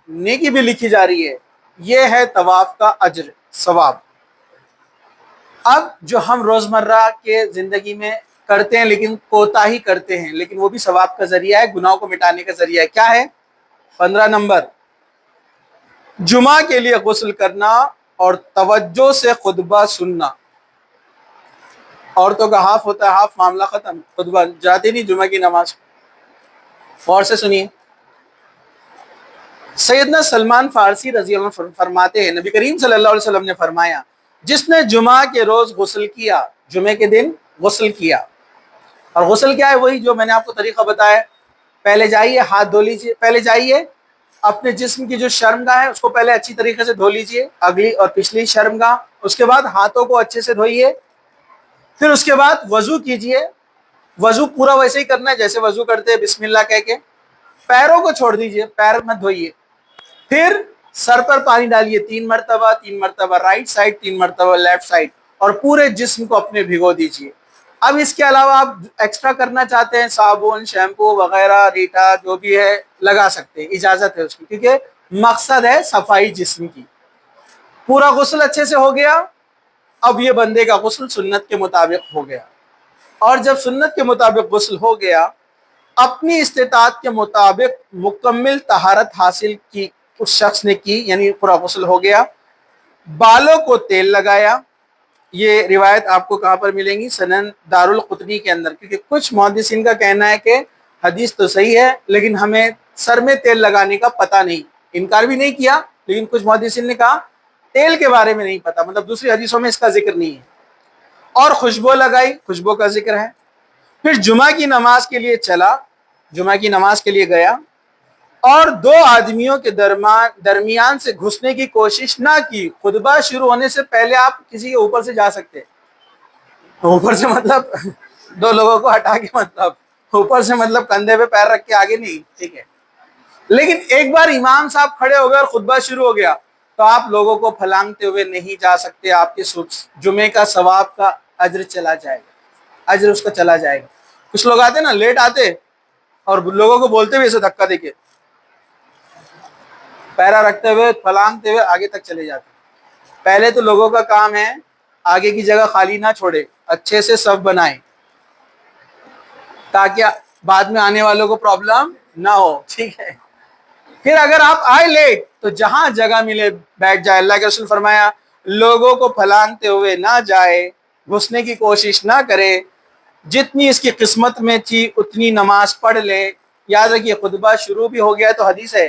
نیکی بھی لکھی جا رہی ہے۔ یہ ہے طواف کا اجر، ثواب۔ اب جو ہم روزمرہ کے زندگی میں کرتے ہیں لیکن کوتاہی کرتے ہیں، لیکن وہ بھی ثواب کا ذریعہ ہے، گناہوں کو مٹانے کا ذریعہ ہے، کیا ہے؟ 15 نمبر، جمعہ کے لیے غسل کرنا اور توجہ سے خطبہ سننا۔ عورتوں کا ہاف ہوتا ہے، ہاف معاملہ ختم، خطبہ جاتے نہیں جمعہ کی نماز۔ غور سے سنیے، سیدنا سلمان فارسی رضی اللہ عنہ فرماتے ہیں، نبی کریم صلی اللہ علیہ وسلم نے فرمایا جس نے جمعہ کے روز غسل کیا، جمعے کے دن غسل کیا، اور غسل کیا ہے؟ وہی جو میں نے آپ کو طریقہ بتایا، پہلے جائیے ہاتھ دھو لیجیے، پہلے جائیے اپنے جسم کی جو شرمگاہ ہے اس کو پہلے اچھی طریقے سے دھو لیجیے، اگلی اور پچھلی شرمگاہ، اس کے بعد ہاتھوں کو اچھے سے دھوئیے، پھر اس کے بعد وضو کیجیے۔ وضو پورا ویسے ہی کرنا ہے جیسے وضو کرتے ہیں، بسم اللہ کہہ کے، پیروں کو چھوڑ دیجیے، پیر مت دھوئیے، پھر سر پر پانی ڈالیے 3 مرتبہ، 3 مرتبہ رائٹ سائڈ، 3 مرتبہ لیفٹ سائڈ، اور پورے جسم کو اپنے بھگو دیجیے۔ اب اس کے علاوہ آپ ایکسٹرا کرنا چاہتے ہیں، صابن، شیمپو وغیرہ، ریٹا جو بھی ہے لگا سکتے ہیں، اجازت ہے اس کی، کیونکہ مقصد ہے صفائی جسم کی۔ پورا غسل اچھے سے ہو گیا، اب یہ بندے کا غسل سنت کے مطابق ہو گیا، اور جب سنت کے مطابق غسل ہو گیا، اپنی استطاعت کے مطابق مکمل طہارت حاصل کی اس شخص نے کی، یعنی پورا غسل ہو گیا، بالوں کو تیل لگایا۔ یہ روایت آپ کو کہاں پر ملیں گی؟ سنن دارالقطنی کے اندر، کیونکہ کچھ محدثین کا کہنا ہے کہ حدیث تو صحیح ہے لیکن ہمیں سر میں تیل لگانے کا پتہ نہیں، انکار بھی نہیں کیا، لیکن کچھ محدثین نے کہا تیل کے بارے میں نہیں پتہ، مطلب دوسری حدیثوں میں اس کا ذکر نہیں ہے، اور خوشبو لگائی، خوشبو کا ذکر ہے۔ پھر جمعہ کی نماز کے لیے چلا، جمعہ کی نماز کے لیے گیا، اور 2 آدمیوں کے درمیان سے گھسنے کی کوشش نہ کی۔ خطبہ شروع ہونے سے پہلے آپ کسی کے اوپر سے جا سکتے، اوپر سے مطلب 2 لوگوں کو ہٹا کے، مطلب اوپر سے مطلب کندھے پہ پیر رکھ کے آگے نہیں، ٹھیک ہے، لیکن ایک بار امام صاحب کھڑے ہو گئے اور خطبہ شروع ہو گیا تو آپ لوگوں کو پھلانگتے ہوئے نہیں جا سکتے، آپ کے جمعے کا ثواب کا اجر چلا جائے گا، اجر اس کا چلا جائے گا۔ کچھ لوگ آتے نا، لیٹ آتے اور لوگوں کو بولتے ہوئے اسے دھکا دے کے، پیرا رکھتے ہوئے، پھلانگتے ہوئے آگے تک چلے جاتے۔ پہلے تو لوگوں کا کام ہے آگے کی جگہ خالی نہ چھوڑے، اچھے سے صف بنائیں تاکہ بعد میں آنے والوں کو پرابلم نہ ہو، ٹھیک ہے۔ پھر اگر آپ آئے لیٹ تو جہاں جگہ ملے بیٹھ جائے۔ اللہ کے رسول فرمایا لوگوں کو پھلانگتے ہوئے نہ جائے، گھسنے کی کوشش نہ کرے، جتنی اس کی قسمت میں تھی اتنی نماز پڑھ لے۔ یاد رکھیے خطبہ شروع بھی ہو گیا تو حدیث ہے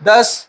10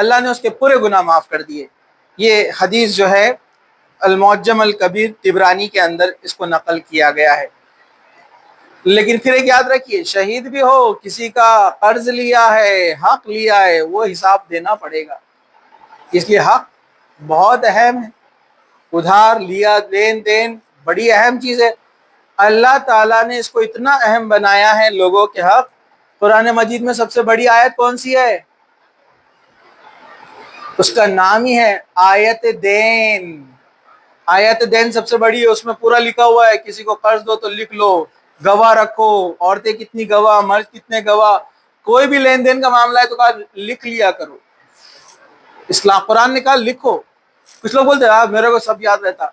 اللہ نے اس کے پورے گناہ معاف کر دیے۔ یہ حدیث جو ہے المعجم الکبیر طبرانی کے اندر اس کو نقل کیا گیا ہے۔ لیکن پھر ایک یاد رکھیے، شہید بھی ہو، کسی کا قرض لیا ہے، حق لیا ہے، وہ حساب دینا پڑے گا، اس لیے حق بہت اہم ہے۔ ادھار لیا، لین دین بڑی اہم چیز ہے۔ اللہ تعالیٰ نے اس کو اتنا اہم بنایا ہے لوگوں کے حق۔ قرآن مجید میں سب سے بڑی آیت کون سی ہے؟ اس کا نام ہی ہے آیت دین۔ آیت دین سب سے بڑی ہے، اس میں پورا لکھا ہوا ہے، کسی کو قرض دو تو لکھ لو، گواہ رکھو، عورتیں کتنی گواہ، مرد کتنے گواہ، کوئی بھی لین دین کا معاملہ ہے تو کہا لکھ لیا کرو۔ اسلام قرآن نے کہا لکھو۔ کچھ لوگ بولتے ہیں میرے کو سب یاد رہتا،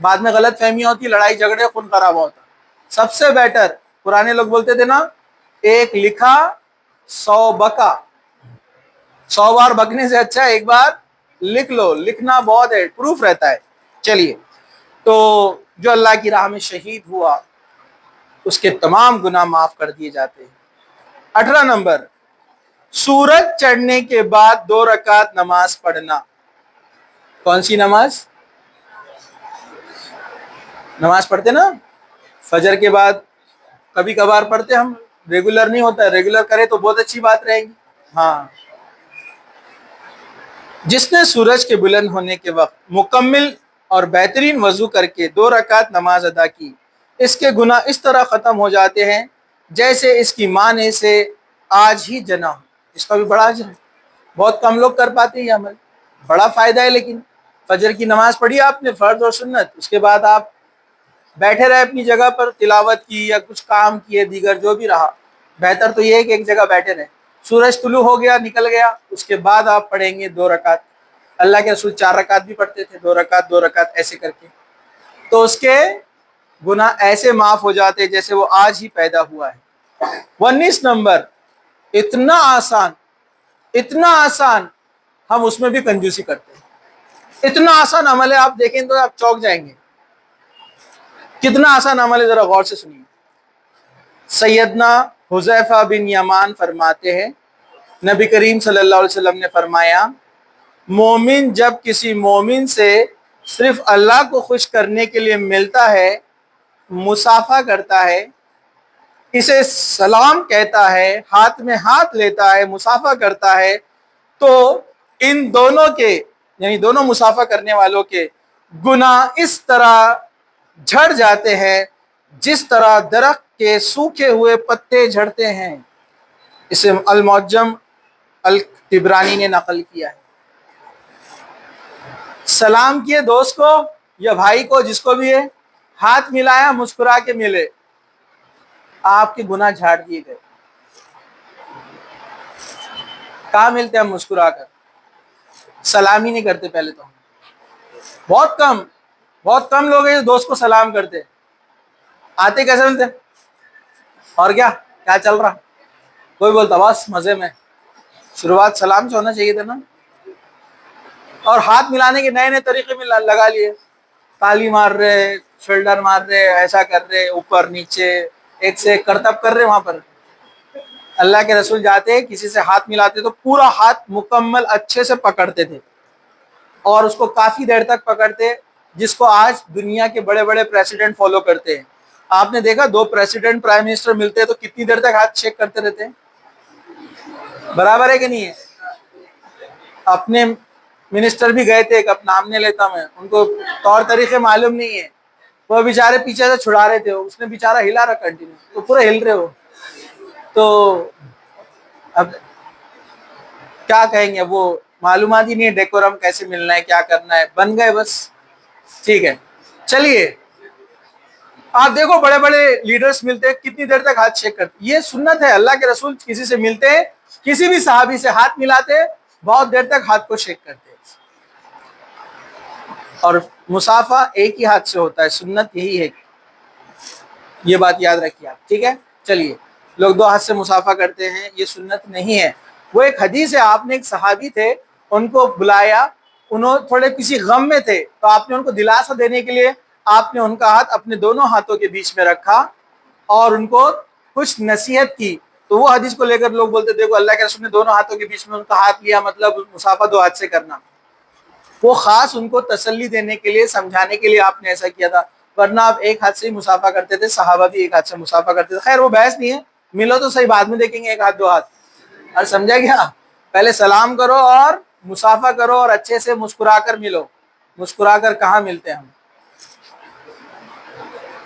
بعد میں غلط فہمیاں ہوتی، لڑائی جھگڑے، خون خراب ہوتا۔ سب سے بیٹر پرانے لوگ بولتے تھے نا، ایک لکھا 100 بکا، 100 بار بکنے سے اچھا ایک بار لکھ لو۔ لکھنا بہت ہے، پروف رہتا ہے۔ چلیے، تو جو اللہ کی راہ میں شہید ہوا اس کے تمام گناہ معاف کر دیے جاتے ہیں۔ 18 نمبر، سورج چڑھنے کے بعد 2 رکعت نماز پڑھنا۔ کون سی نماز؟ نماز پڑھتے نا فجر کے بعد، کبھی کبھار پڑھتے، ہم ریگولر نہیں ہوتا، ریگولر کرے تو بہت اچھی بات رہے گی۔ ہاں، جس نے سورج کے بلند ہونے کے وقت مکمل اور بہترین وضو کر کے 2 رکعت نماز ادا کی، اس کے گناہ اس طرح ختم ہو جاتے ہیں جیسے اس کی ماں نے اسے آج ہی جنا ہو۔ اس کا بھی بڑا اجر ہے، بہت کم لوگ کر پاتے ہیں یہ عمل، بڑا فائدہ ہے۔ لیکن فجر کی نماز پڑھی آپ نے، فرض اور سنت، اس کے بعد آپ بیٹھے رہے اپنی جگہ پر، تلاوت کی یا کچھ کام کیے دیگر جو بھی رہا، بہتر تو یہ ہے کہ ایک جگہ بیٹھے رہے۔ سورج طلوع ہو گیا، نکل گیا، اس کے بعد آپ پڑھیں گے 2 رکعت۔ اللہ کے رسول 4 رکعت بھی پڑھتے تھے، 2 رکعت 2 رکعت ایسے کر کے، تو اس کے گناہ ایسے معاف ہو جاتے جیسے وہ آج ہی پیدا ہوا ہے۔ 19 نمبر، اتنا آسان، اتنا آسان، ہم اس میں بھی کنجوسی کرتے ہیں۔ اتنا آسان عمل ہے، آپ دیکھیں تو آپ چونک جائیں گے، کتنا آسان عمل ہے، ذرا غور سے سنیے۔ سیدنا حذیفہ بن یمان فرماتے ہیں، نبی کریم صلی اللہ علیہ وسلم نے فرمایا، مومن جب کسی مومن سے صرف اللہ کو خوش کرنے کے لیے ملتا ہے، مصافحہ کرتا ہے، اسے سلام کہتا ہے، ہاتھ میں ہاتھ لیتا ہے، مصافحہ کرتا ہے، تو ان دونوں کے، یعنی دونوں مصافحہ کرنے والوں کے گناہ اس طرح جھڑ جاتے ہیں جس طرح درخت کے سوکھے ہوئے پتے جھڑتے ہیں۔ اسے المعجم الطبرانی نے نقل کیا ہے۔ سلام کیے دوست کو یا بھائی کو، جس کو بھی ہے، ہاتھ ملایا، مسکرا کے ملے، آپ کے گناہ جھاڑ دیے گئے۔ کہاں ملتے ہیں ہم مسکرا کر؟ سلام ہی نہیں کرتے پہلے تو، بہت کم لوگ ہیں جو دوست کو سلام کرتے۔ آتے کیسے ملتے؟ اور کیا چل رہا، کوئی بولتا بس مزے میں، شروعات سلام سے ہونا چاہیے تھا نا۔ اور ہاتھ ملانے کے نئے نئے طریقے میں لگا لیے، تالی مار رہے، شولڈر مار رہے، ایسا کر رہے، اوپر نیچے، ایک سے ایک کرتب کر رہے۔ وہاں پر اللہ کے رسول جاتے کسی سے ہاتھ ملاتے تو پورا ہاتھ مکمل اچھے سے پکڑتے تھے، اور اس کو کافی دیر تک پکڑتے، جس کو آج دنیا کے بڑے بڑے پریسیڈنٹ فالو کرتے ہیں۔ آپ نے دیکھا 2 پریسیڈنٹ پرائم منسٹر ملتے ہیں تو کتنی دیر تک ہاتھ شیک کرتے رہتے ہیں؟ برابر ہے کہ نہیں ہے؟ اپنے منسٹر بھی گئے تھے، ایک اپنا نام نہیں لیتا میں، ان کو طور طریقے معلوم نہیں ہے، وہ بیچارے پیچھے سے چھڑا رہے تھے، اس نے بیچارہ ہلا رہا کنٹینیو، تو پورے ہل رہے ہو، تو اب کیا کہیں گے، وہ معلومات ہی نہیں ہے ڈیکورم کیسے ملنا ہے، کیا کرنا ہے، بن گئے بس۔ ٹھیک ہے، چلیے، آپ دیکھو بڑے بڑے لیڈرز ملتے ہیں، کتنی دیر تک ہاتھ شیک کرتے، یہ سنت ہے۔ اللہ کے رسول کسی سے ملتے، کسی بھی صحابی سے ہاتھ ملاتے، بہت دیر تک ہاتھ کو شیک کرتے، اور مصافحہ ایک ہی ہاتھ سے ہوتا ہے، سنت یہی ہے، یہ بات یاد رکھیے آپ، ٹھیک ہے۔ چلیے، لوگ 2 ہاتھ سے مصافحہ کرتے ہیں، یہ سنت نہیں ہے۔ وہ ایک حدیث ہے، آپ نے ایک صحابی تھے، ان کو بلایا، انہوں تھوڑے کسی غم میں تھے، تو آپ نے ان کو دلاسا دینے کے لیے آپ نے ان کا ہاتھ اپنے دونوں ہاتھوں کے بیچ میں رکھا اور ان کو کچھ نصیحت کی، تو وہ حدیث کو لے کر لوگ بولتے دیکھو اللہ کے رسول نے دونوں ہاتھوں کے بیچ میں ان کا ہاتھ لیا، مطلب مسافہ دو ہاتھ سے کرنا. وہ خاص ان کو تسلی دینے کے لیے، سمجھانے کے لیے آپ نے ایسا کیا تھا، ورنہ آپ ایک ہاتھ سے ہی مسافہ کرتے تھے، صحابہ بھی ایک ہاتھ سے مسافہ کرتے تھے. خیر وہ بحث نہیں ہے، ملو تو صحیح، بعد میں دیکھیں گے ایک ہاتھ دو ہاتھ. اور سمجھا گیا، پہلے سلام کرو اور مسافہ کرو اور اچھے سے مسکرا کر ملو. مسکرا کر کہاں ملتے ہیں ہم؟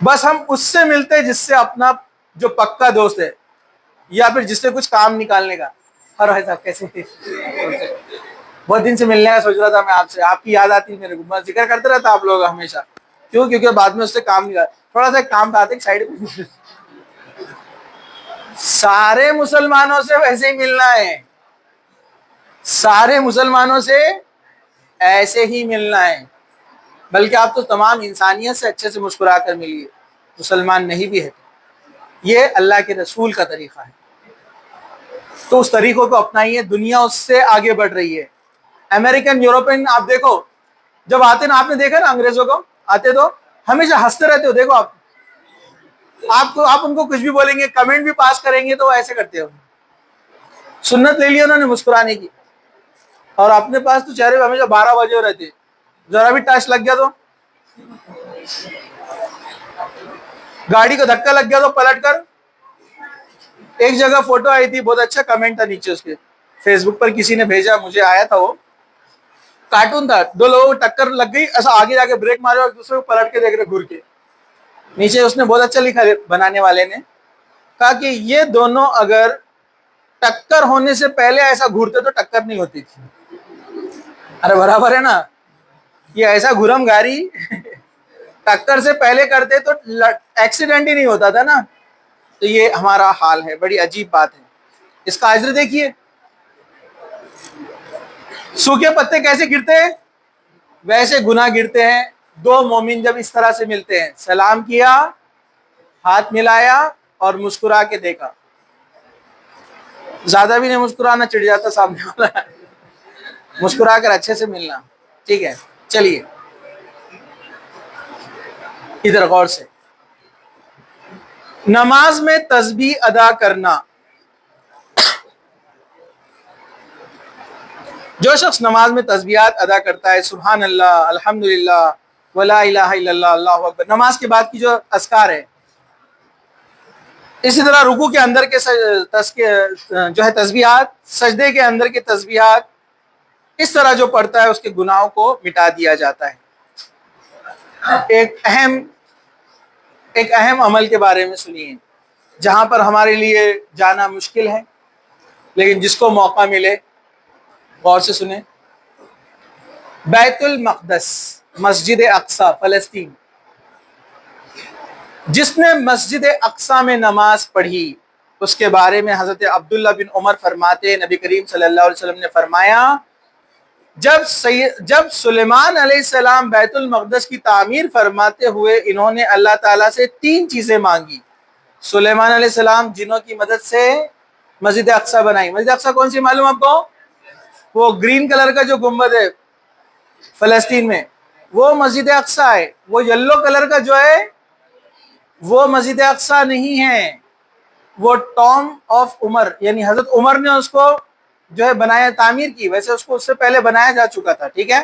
بس ہم اس سے ملتے ہیں جس سے اپنا جو پکا دوست ہے، یا پھر جس سے کچھ کام نکالنے کا. اور بھائی صاحب کیسے بہت دن سے ملنے کا سوچ رہا تھا میں آپ سے، آپ کی یاد آتی میرے کو، میں ذکر کرتے رہتا آپ لوگ ہمیشہ. کیوں؟ کیونکہ بعد میں اس سے کام نکال، تھوڑا سا کام تھا سائڈ میں. سارے مسلمانوں سے ویسے ہی ملنا ہے، سارے مسلمانوں سے ایسے ہی ملنا ہے، بلکہ آپ تو تمام انسانیت سے اچھے سے مسکرا کر ملیے، مسلمان نہیں بھی ہے. یہ اللہ کے رسول کا طریقہ ہے، تو اس طریقوں کو اپنائیے. دنیا اس سے آگے بڑھ رہی ہے. امریکن، یورپین آپ دیکھو، جب آتے نا، آپ نے دیکھا نا انگریزوں کو آتے تو ہمیشہ ہنستے رہتے ہو. دیکھو آپ ان کو کچھ بھی بولیں گے، کمنٹ بھی پاس کریں گے تو وہ ایسے کرتے ہو. سنت لے لی انہوں نے مسکرانے کی، اور اپنے پاس تو چہرے ہمیشہ 12 بجے رہتے. ذرا بھی ٹچ لگ گیا تو، گاڑی کو دھکا لگ گیا تو پلٹ کر. ایک جگہ فوٹو آئی تھی، بہت اچھا کمنٹ تھا نیچے اس کے، فیس بک پر کسی نے بھیجا، مجھے آیا تھا. وہ کارٹون تھا، دو لوگوں کو ٹکر لگ گئی، ایسا آگے جا کے بریک مارے اور دوسرے کو پلٹ کے دیکھ رہے گھر کے. نیچے اس نے بہت اچھا لکھا، بنانے والے نے کہا کہ یہ دونوں اگر ٹکر ہونے سے پہلے ایسا گھورتے تو ٹکر نہیں ہوتی تھی. ارے برابر ہے نا، یہ ایسا گھرم گاری ٹکر سے پہلے کرتے تو ایکسیڈنٹ ہی نہیں ہوتا تھا نا. تو یہ ہمارا حال ہے، بڑی عجیب بات ہے. اس کا اجر دیکھیے، سوکھے پتے کیسے گرتے ہیں ویسے گناہ گرتے ہیں. دو مومن جب اس طرح سے ملتے ہیں، سلام کیا، ہاتھ ملایا اور مسکرا کے دیکھا، زیادہ بھی نہیں مسکرانا، چڑ جاتا سامنے والا. مسکرا کر اچھے سے ملنا. ٹھیک ہے، چلیے ادھر غور سے. نماز میں تسبیح ادا کرنا. جو شخص نماز میں تسبیحات ادا کرتا ہے، سبحان اللہ، الحمدللہ، ولا الہ الا اللہ، اللہ اکبر، نماز کے بعد کی جو اذکار ہے، اسی طرح رکوع کے اندر کے جو ہے تسبیحات، سجدے کے اندر کے تسبیحات، اس طرح جو پڑھتا ہے اس کے گناہوں کو مٹا دیا جاتا ہے. ایک اہم عمل کے بارے میں سنیے، جہاں پر ہمارے لیے جانا مشکل ہے، لیکن جس کو موقع ملے غور سے سنیں. بیت المقدس، مسجد اقصی، فلسطین. جس نے مسجد اقصی میں نماز پڑھی، اس کے بارے میں حضرت عبداللہ بن عمر فرماتے، نبی کریم صلی اللہ علیہ وسلم نے فرمایا، جب سلیمان علیہ السلام بیت المقدس کی تعمیر فرماتے ہوئے انہوں نے اللہ تعالیٰ سے 3 چیزیں مانگی. سلیمان علیہ السلام جنوں کی مدد سے مسجد اقصی بنائی. مسجد اقصی کون سی معلوم آپ کو؟ وہ گرین کلر کا جو گنبد ہے فلسطین میں، وہ مسجد اقصی ہے. وہ یلو کلر کا جو ہے وہ مسجد اقصی نہیں ہے، وہ ٹوم آف عمر، یعنی حضرت عمر نے اس کو جو ہے بنایا، تعمیر کی. ویسے اس کو اس سے پہلے بنایا جا چکا تھا. ٹھیک ہے،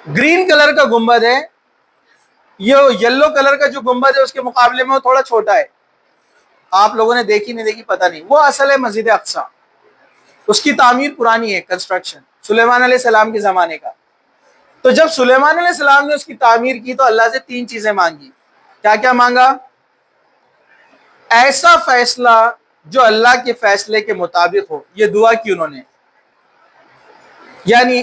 گرین کلر کا گنبد ہے. یہ یلو کلر کا جو گنبد ہے اس کے مقابلے میں وہ تھوڑا چھوٹا ہے. آپ لوگوں نے دیکھی نہیں دیکھی پتہ نہیں. وہ اصل ہے مسجد اقصی. اس کی تعمیر پرانی ہے، کنسٹرکشن سلیمان علیہ السلام کے زمانے کا. تو جب سلیمان علیہ السلام نے اس کی تعمیر کی تو اللہ سے 3 چیزیں مانگی. کیا کیا مانگا؟ ایسا فیصلہ جو اللہ کے فیصلے کے مطابق ہو. یہ دعا کی انہوں نے، یعنی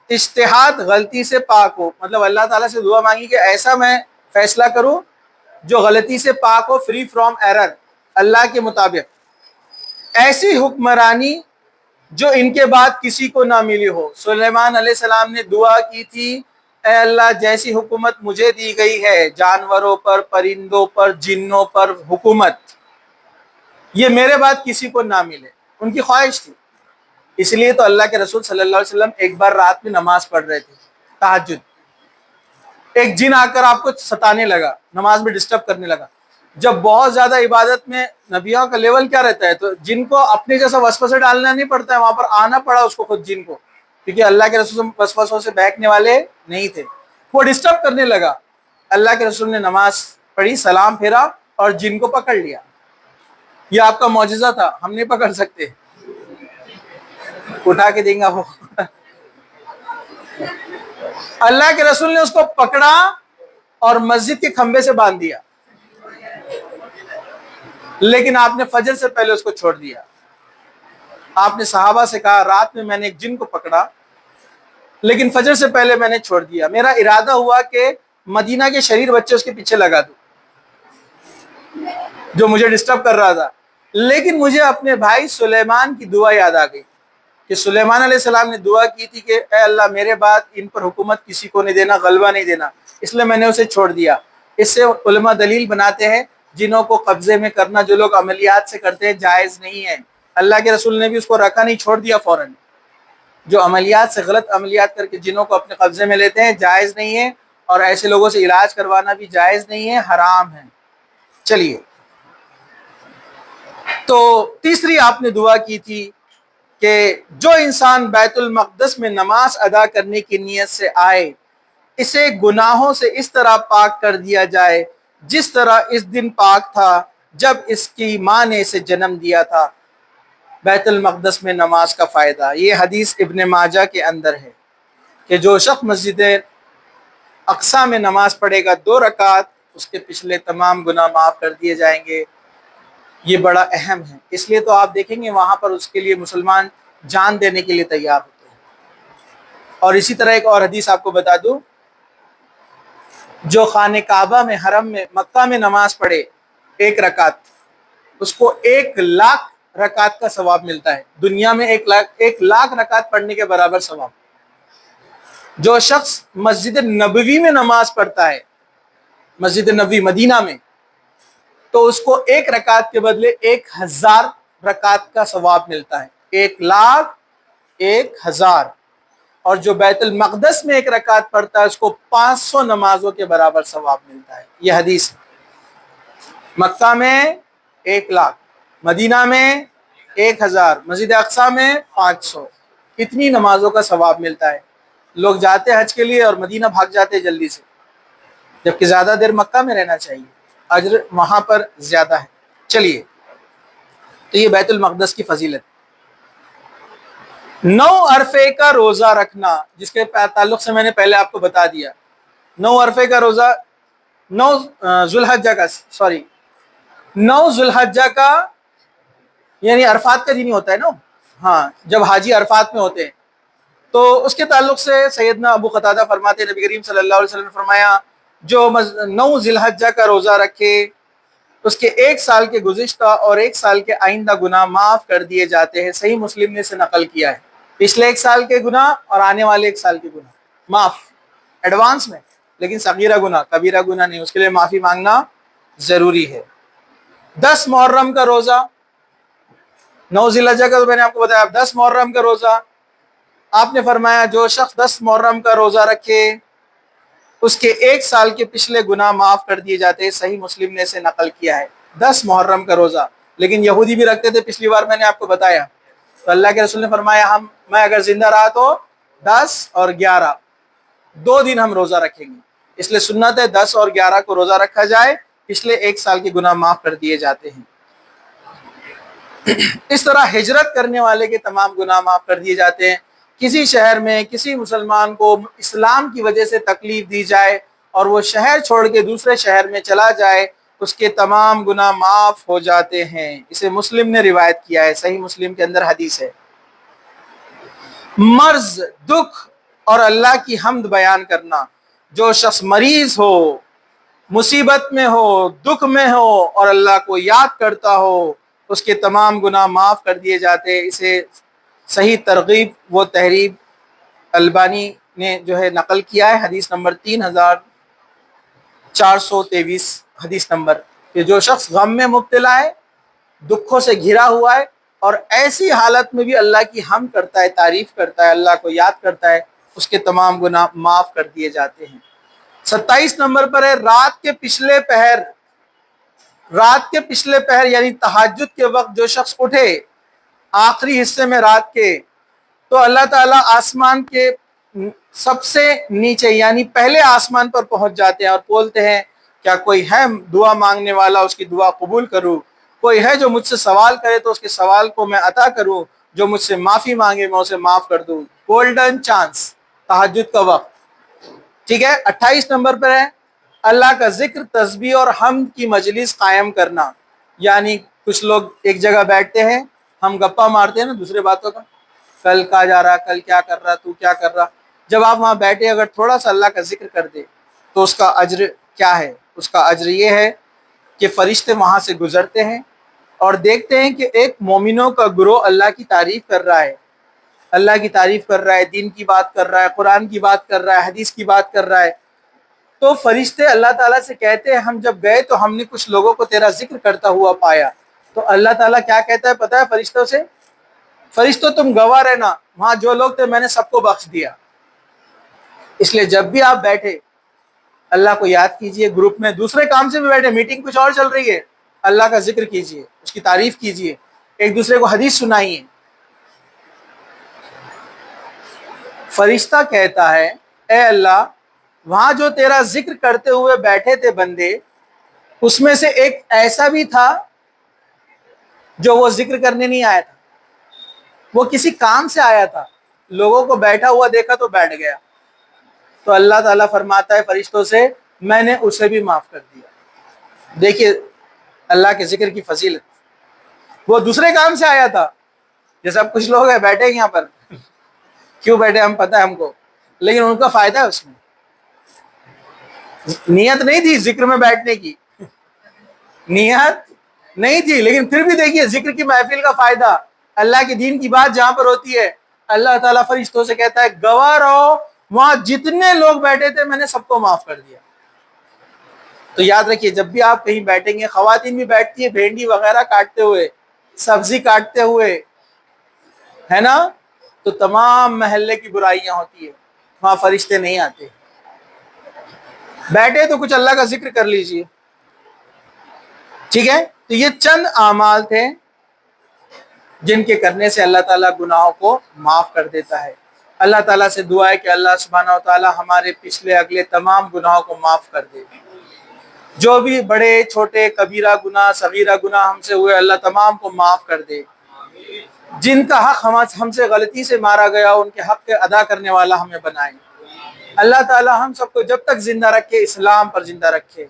اجتہاد غلطی سے پاک ہو. مطلب اللہ تعالیٰ سے دعا مانگی کہ ایسا میں فیصلہ کروں جو غلطی سے پاک ہو، فری فرام ایرر، اللہ کے مطابق. ایسی حکمرانی جو ان کے بعد کسی کو نہ ملی ہو. سلیمان علیہ السلام نے دعا کی تھی، اے اللہ جیسی حکومت مجھے دی گئی ہے، جانوروں پر، پرندوں پر، جنوں پر حکومت، یہ میرے بعد کسی کو نہ ملے. ان کی خواہش تھی. اس لیے تو اللہ کے رسول صلی اللہ علیہ وسلم ایک بار رات میں نماز پڑھ رہے تھے، تہجد. ایک جن آ کر آپ کو ستانے لگا، نماز میں ڈسٹرب کرنے لگا. جب بہت زیادہ عبادت میں نبیوں کا لیول کیا رہتا ہے، تو جن کو اپنے جیسا وسوسے ڈالنا نہیں پڑتا ہے، وہاں پر آنا پڑا اس کو خود جن کو، کیونکہ اللہ کے رسول وسوسوں سے بہکنے والے نہیں تھے، وہ ڈسٹرب کرنے لگا۔ اللہ کے رسول نے نماز پڑھی، سلام پھیرا اور جن کو پکڑ لیا۔ یہ آپ کا معجزہ تھا، ہم نہیں پکڑ سکتے، اٹھا کے دیں گا وہ۔ اللہ کے رسول نے اس کو پکڑا اور مسجد کے کھمبے سے باندھ دیا، لیکن آپ نے فجر سے پہلے اس کو چھوڑ دیا۔ آپ نے صحابہ سے کہا رات میں نے ایک جن کو پکڑا، لیکن فجر سے پہلے میں نے چھوڑ دیا، میرا ارادہ ہوا کہ مدینہ کے شریر بچے اس کے پیچھے لگا دوں جو مجھے ڈسٹرب کر رہا تھا، لیکن مجھے اپنے بھائی سلیمان کی دعا یاد آ گئی کہ سلیمان علیہ السلام نے دعا کی تھی کہ اے اللہ میرے بعد ان پر حکومت کسی کو نہیں دینا، غلبہ نہیں دینا، اس لیے میں نے اسے چھوڑ دیا۔ اس سے علماء دلیل بناتے ہیں جنوں کو قبضے میں کرنا جو لوگ عملیات سے کرتے ہیں جائز نہیں ہے۔ اللہ کے رسول نے بھی اس کو رکھا نہیں، چھوڑ دیا فوراً۔ جو عملیات سے غلط عملیات کر کے جنوں کو اپنے قبضے میں لیتے ہیں جائز نہیں ہے، اور ایسے لوگوں سے علاج کروانا بھی جائز نہیں ہے، حرام ہے۔ چلیے، تو تیسری آپ نے دعا کی تھی کہ جو انسان بیت المقدس میں نماز ادا کرنے کی نیت سے آئے اسے گناہوں سے اس طرح پاک کر دیا جائے جس طرح اس دن پاک تھا جب اس کی ماں نے اسے جنم دیا تھا۔ بیت المقدس میں نماز کا فائدہ، یہ حدیث ابن ماجہ کے اندر ہے کہ جو شخص مسجد اقصی میں نماز پڑھے گا 2 رکعت، اس کے پچھلے تمام گناہ معاف کر دیے جائیں گے۔ یہ بڑا اہم ہے، اس لیے تو آپ دیکھیں گے وہاں پر اس کے لیے مسلمان جان دینے کے لیے تیار ہوتے ہیں۔ اور اسی طرح ایک اور حدیث آپ کو بتا دوں، جو خانہ کعبہ میں حرم میں مکہ میں نماز پڑھے 1 رکعت، اس کو 1,00,000 رکعت کا ثواب ملتا ہے۔ دنیا میں 1,00,000 رکعت پڑھنے کے برابر ثواب۔ جو شخص مسجد نبوی میں نماز پڑھتا ہے، مسجد نبوی مدینہ میں، تو اس کو 1 رکعت کے بدلے 1,000 رکعت کا ثواب ملتا ہے۔ 1,00,000 1,000۔ اور جو بیت المقدس میں 1 رکعت پڑھتا ہے اس کو 500 نمازوں کے برابر ثواب ملتا ہے۔ یہ حدیث مکہ میں 1,00,000، مدینہ میں 1,000، مسجد اقصی میں 500، اتنی نمازوں کا ثواب ملتا ہے۔ لوگ جاتے حج کے لیے اور مدینہ بھاگ جاتے جلدی سے، جبکہ زیادہ دیر مکہ میں رہنا چاہیے، اجر وہاں پر زیادہ ہے۔ چلیے، تو یہ بیت المقدس کی فضیلت۔ 9 عرفے کا روزہ رکھنا، جس کے تعلق سے میں نے پہلے آپ کو بتا دیا، 9 عرفے کا روزہ، 9 ذو الحجہ کا یعنی عرفات کا دن ہی ہوتا ہے نا، ہاں، جب حاجی عرفات میں ہوتے ہیں، تو اس کے تعلق سے سیدنا ابو قتادہ فرماتے ہیں نبی کریم صلی اللہ علیہ وسلم نے فرمایا جو 9 ذی الحجہ کا روزہ رکھے اس کے 1 سال کے گزشتہ اور 1 سال کے آئندہ گناہ معاف کر دیے جاتے ہیں۔ صحیح مسلم نے اسے نقل کیا ہے۔ پچھلے 1 سال کے گناہ اور آنے والے 1 سال کے گناہ معاف ایڈوانس میں، لیکن صغیرہ گناہ کبیرہ گناہ نہیں، اس کے لیے معافی مانگنا ضروری ہے۔ 10 محرم کا روزہ، 9 ذی الحجہ کا تو میں نے آپ کو بتایا، 10 محرم کا روزہ آپ نے فرمایا جو شخص 10 محرم کا روزہ رکھے اس کے 1 سال کے پچھلے گناہ معاف کر دیے جاتے ہیں۔ صحیح مسلم نے اسے نقل کیا ہے۔ 10 محرم کا روزہ، لیکن یہودی بھی رکھتے تھے، پچھلی بار میں نے آپ کو بتایا، تو اللہ کے رسول نے فرمایا میں اگر زندہ رہا تو 10 اور 11 2 دن ہم روزہ رکھیں گے، اس لیے سنت ہے 10 اور 11 کو روزہ رکھا جائے، پچھلے 1 سال کے گناہ معاف کر دیے جاتے ہیں۔ اس طرح ہجرت کرنے والے کے تمام گناہ معاف کر دیے جاتے ہیں۔ کسی شہر میں کسی مسلمان کو اسلام کی وجہ سے تکلیف دی جائے اور وہ شہر چھوڑ کے دوسرے شہر میں چلا جائے، اس کے تمام گناہ معاف ہو جاتے ہیں۔ اسے مسلم نے روایت کیا ہے، صحیح مسلم کے اندر حدیث ہے۔ مرض، دکھ اور اللہ کی حمد بیان کرنا، جو شخص مریض ہو، مصیبت میں ہو، دکھ میں ہو اور اللہ کو یاد کرتا ہو، اس کے تمام گناہ معاف کر دیے جاتے۔ اسے صحیح ترغیب و تحریب البانی نے جو ہے نقل کیا ہے، حدیث نمبر 3423 حدیث نمبر، کہ جو شخص غم میں مبتلا ہے، دکھوں سے گھرا ہوا ہے اور ایسی حالت میں بھی اللہ کی حمد کرتا ہے، تعریف کرتا ہے، اللہ کو یاد کرتا ہے، اس کے تمام گناہ معاف کر دیے جاتے ہیں۔ 27 نمبر پر ہے رات کے پچھلے پہر رات کے پچھلے پہر یعنی تہجد کے وقت جو شخص اٹھے آخری حصے میں رات کے، تو اللہ تعالیٰ آسمان کے سب سے نیچے یعنی پہلے آسمان پر پہنچ جاتے ہیں اور بولتے ہیں کیا کوئی ہے دعا مانگنے والا، اس کی دعا قبول کروں، کوئی ہے جو مجھ سے سوال کرے تو اس کے سوال کو میں عطا کروں، جو مجھ سے معافی مانگے میں اسے معاف کر دوں۔ گولڈن چانس، تہجد کا وقت۔ ٹھیک ہے، 28 نمبر پر ہے اللہ کا ذکر، تسبیح اور حمد کی مجلس قائم کرنا، یعنی کچھ لوگ ایک جگہ بیٹھتے ہیں، ہم گپا مارتے ہیں نا دوسرے باتوں کا، کل کہاں جا رہا، کل کیا کر رہا، تو کیا کر رہا۔ جب آپ وہاں بیٹھے اگر تھوڑا سا اللہ کا ذکر کر دے تو اس کا اجر کیا ہے؟ اس کا اجر یہ ہے کہ فرشتے وہاں سے گزرتے ہیں اور دیکھتے ہیں کہ ایک مومنوں کا گروہ اللہ کی تعریف کر رہا ہے، اللہ کی تعریف کر رہا ہے، دین کی بات کر رہا ہے، قرآن کی بات کر رہا ہے، حدیث کی بات کر رہا ہے۔ تو فرشتے اللہ تعالیٰ سے کہتے ہیں ہم جب گئے تو ہم نے کچھ لوگوں کو تیرا ذکر کرتا ہوا پایا۔ تو اللہ تعالیٰ کیا کہتا ہے پتہ ہے فرشتوں سے؟ فرشتوں تم گواہ رہنا، وہاں جو لوگ تھے میں نے سب کو بخش دیا۔ اس لیے جب بھی آپ بیٹھے اللہ کو یاد کیجئے، گروپ میں دوسرے کام سے بھی بیٹھے، میٹنگ کچھ اور چل رہی ہے، اللہ کا ذکر کیجئے، اس کی تعریف کیجئے، ایک دوسرے کو حدیث سنائیے۔ فرشتہ کہتا ہے اے اللہ وہاں جو تیرا ذکر کرتے ہوئے بیٹھے تھے بندے، اس میں سے ایک ایسا بھی تھا جو وہ ذکر کرنے نہیں آیا تھا، وہ کسی کام سے آیا تھا، لوگوں کو بیٹھا ہوا دیکھا تو بیٹھ گیا۔ تو اللہ تعالیٰ فرماتا ہے فرشتوں سے میں نے اسے بھی معاف کر دیا۔ دیکھیے اللہ کے ذکر کی فضیلت، وہ دوسرے کام سے آیا تھا، جیسے اب کچھ لوگ ہیں بیٹھے یہاں پر، کیوں بیٹھے ہم پتہ ہے ہم کو، لیکن ان کا فائدہ ہے، اس میں نیت نہیں تھی ذکر میں بیٹھنے کی، نیت نہیں تھی، لیکن پھر بھی دیکھیے ذکر کی محفل کا فائدہ، اللہ کے دین کی بات جہاں پر ہوتی ہے اللہ تعالیٰ فرشتوں سے کہتا ہے گواہ رہو وہاں جتنے لوگ بیٹھے تھے میں نے سب کو معاف کر دیا۔ تو یاد رکھیے جب بھی آپ کہیں بیٹھیں گے، خواتین بھی بیٹھتی ہیں بھینڈی وغیرہ کاٹتے ہوئے، سبزی کاٹتے ہوئے، ہے نا، تو تمام محلے کی برائیاں ہوتی ہے، وہاں فرشتے نہیں آتے۔ بیٹھے تو کچھ اللہ کا ذکر کر لیجئے۔ ٹھیک ہے، تو یہ چند اعمال تھے جن کے کرنے سے اللہ تعالیٰ گناہوں کو معاف کر دیتا ہے۔ اللہ تعالیٰ سے دعا ہے کہ اللہ سبحانہ و تعالیٰ ہمارے پچھلے اگلے تمام گناہوں کو معاف کر دے، جو بھی بڑے چھوٹے کبیرہ گناہ صغیرہ گناہ ہم سے ہوئے اللہ تمام کو معاف کر دے، جن کا حق ہم سے غلطی سے مارا گیا ان کے حق کے ادا کرنے والا ہمیں بنائے۔ اللہ تعالیٰ ہم سب کو جب تک زندہ رکھے اسلام پر زندہ رکھے،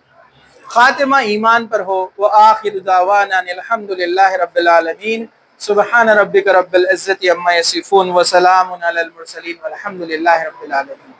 خاتمہ ایمان پر ہو۔ وآخر دعوانا الحمد للہ رب العالمین، سبحان ربک رب العزت عما یصفون وسلام علی المرسلین والحمد للہ رب العالمین۔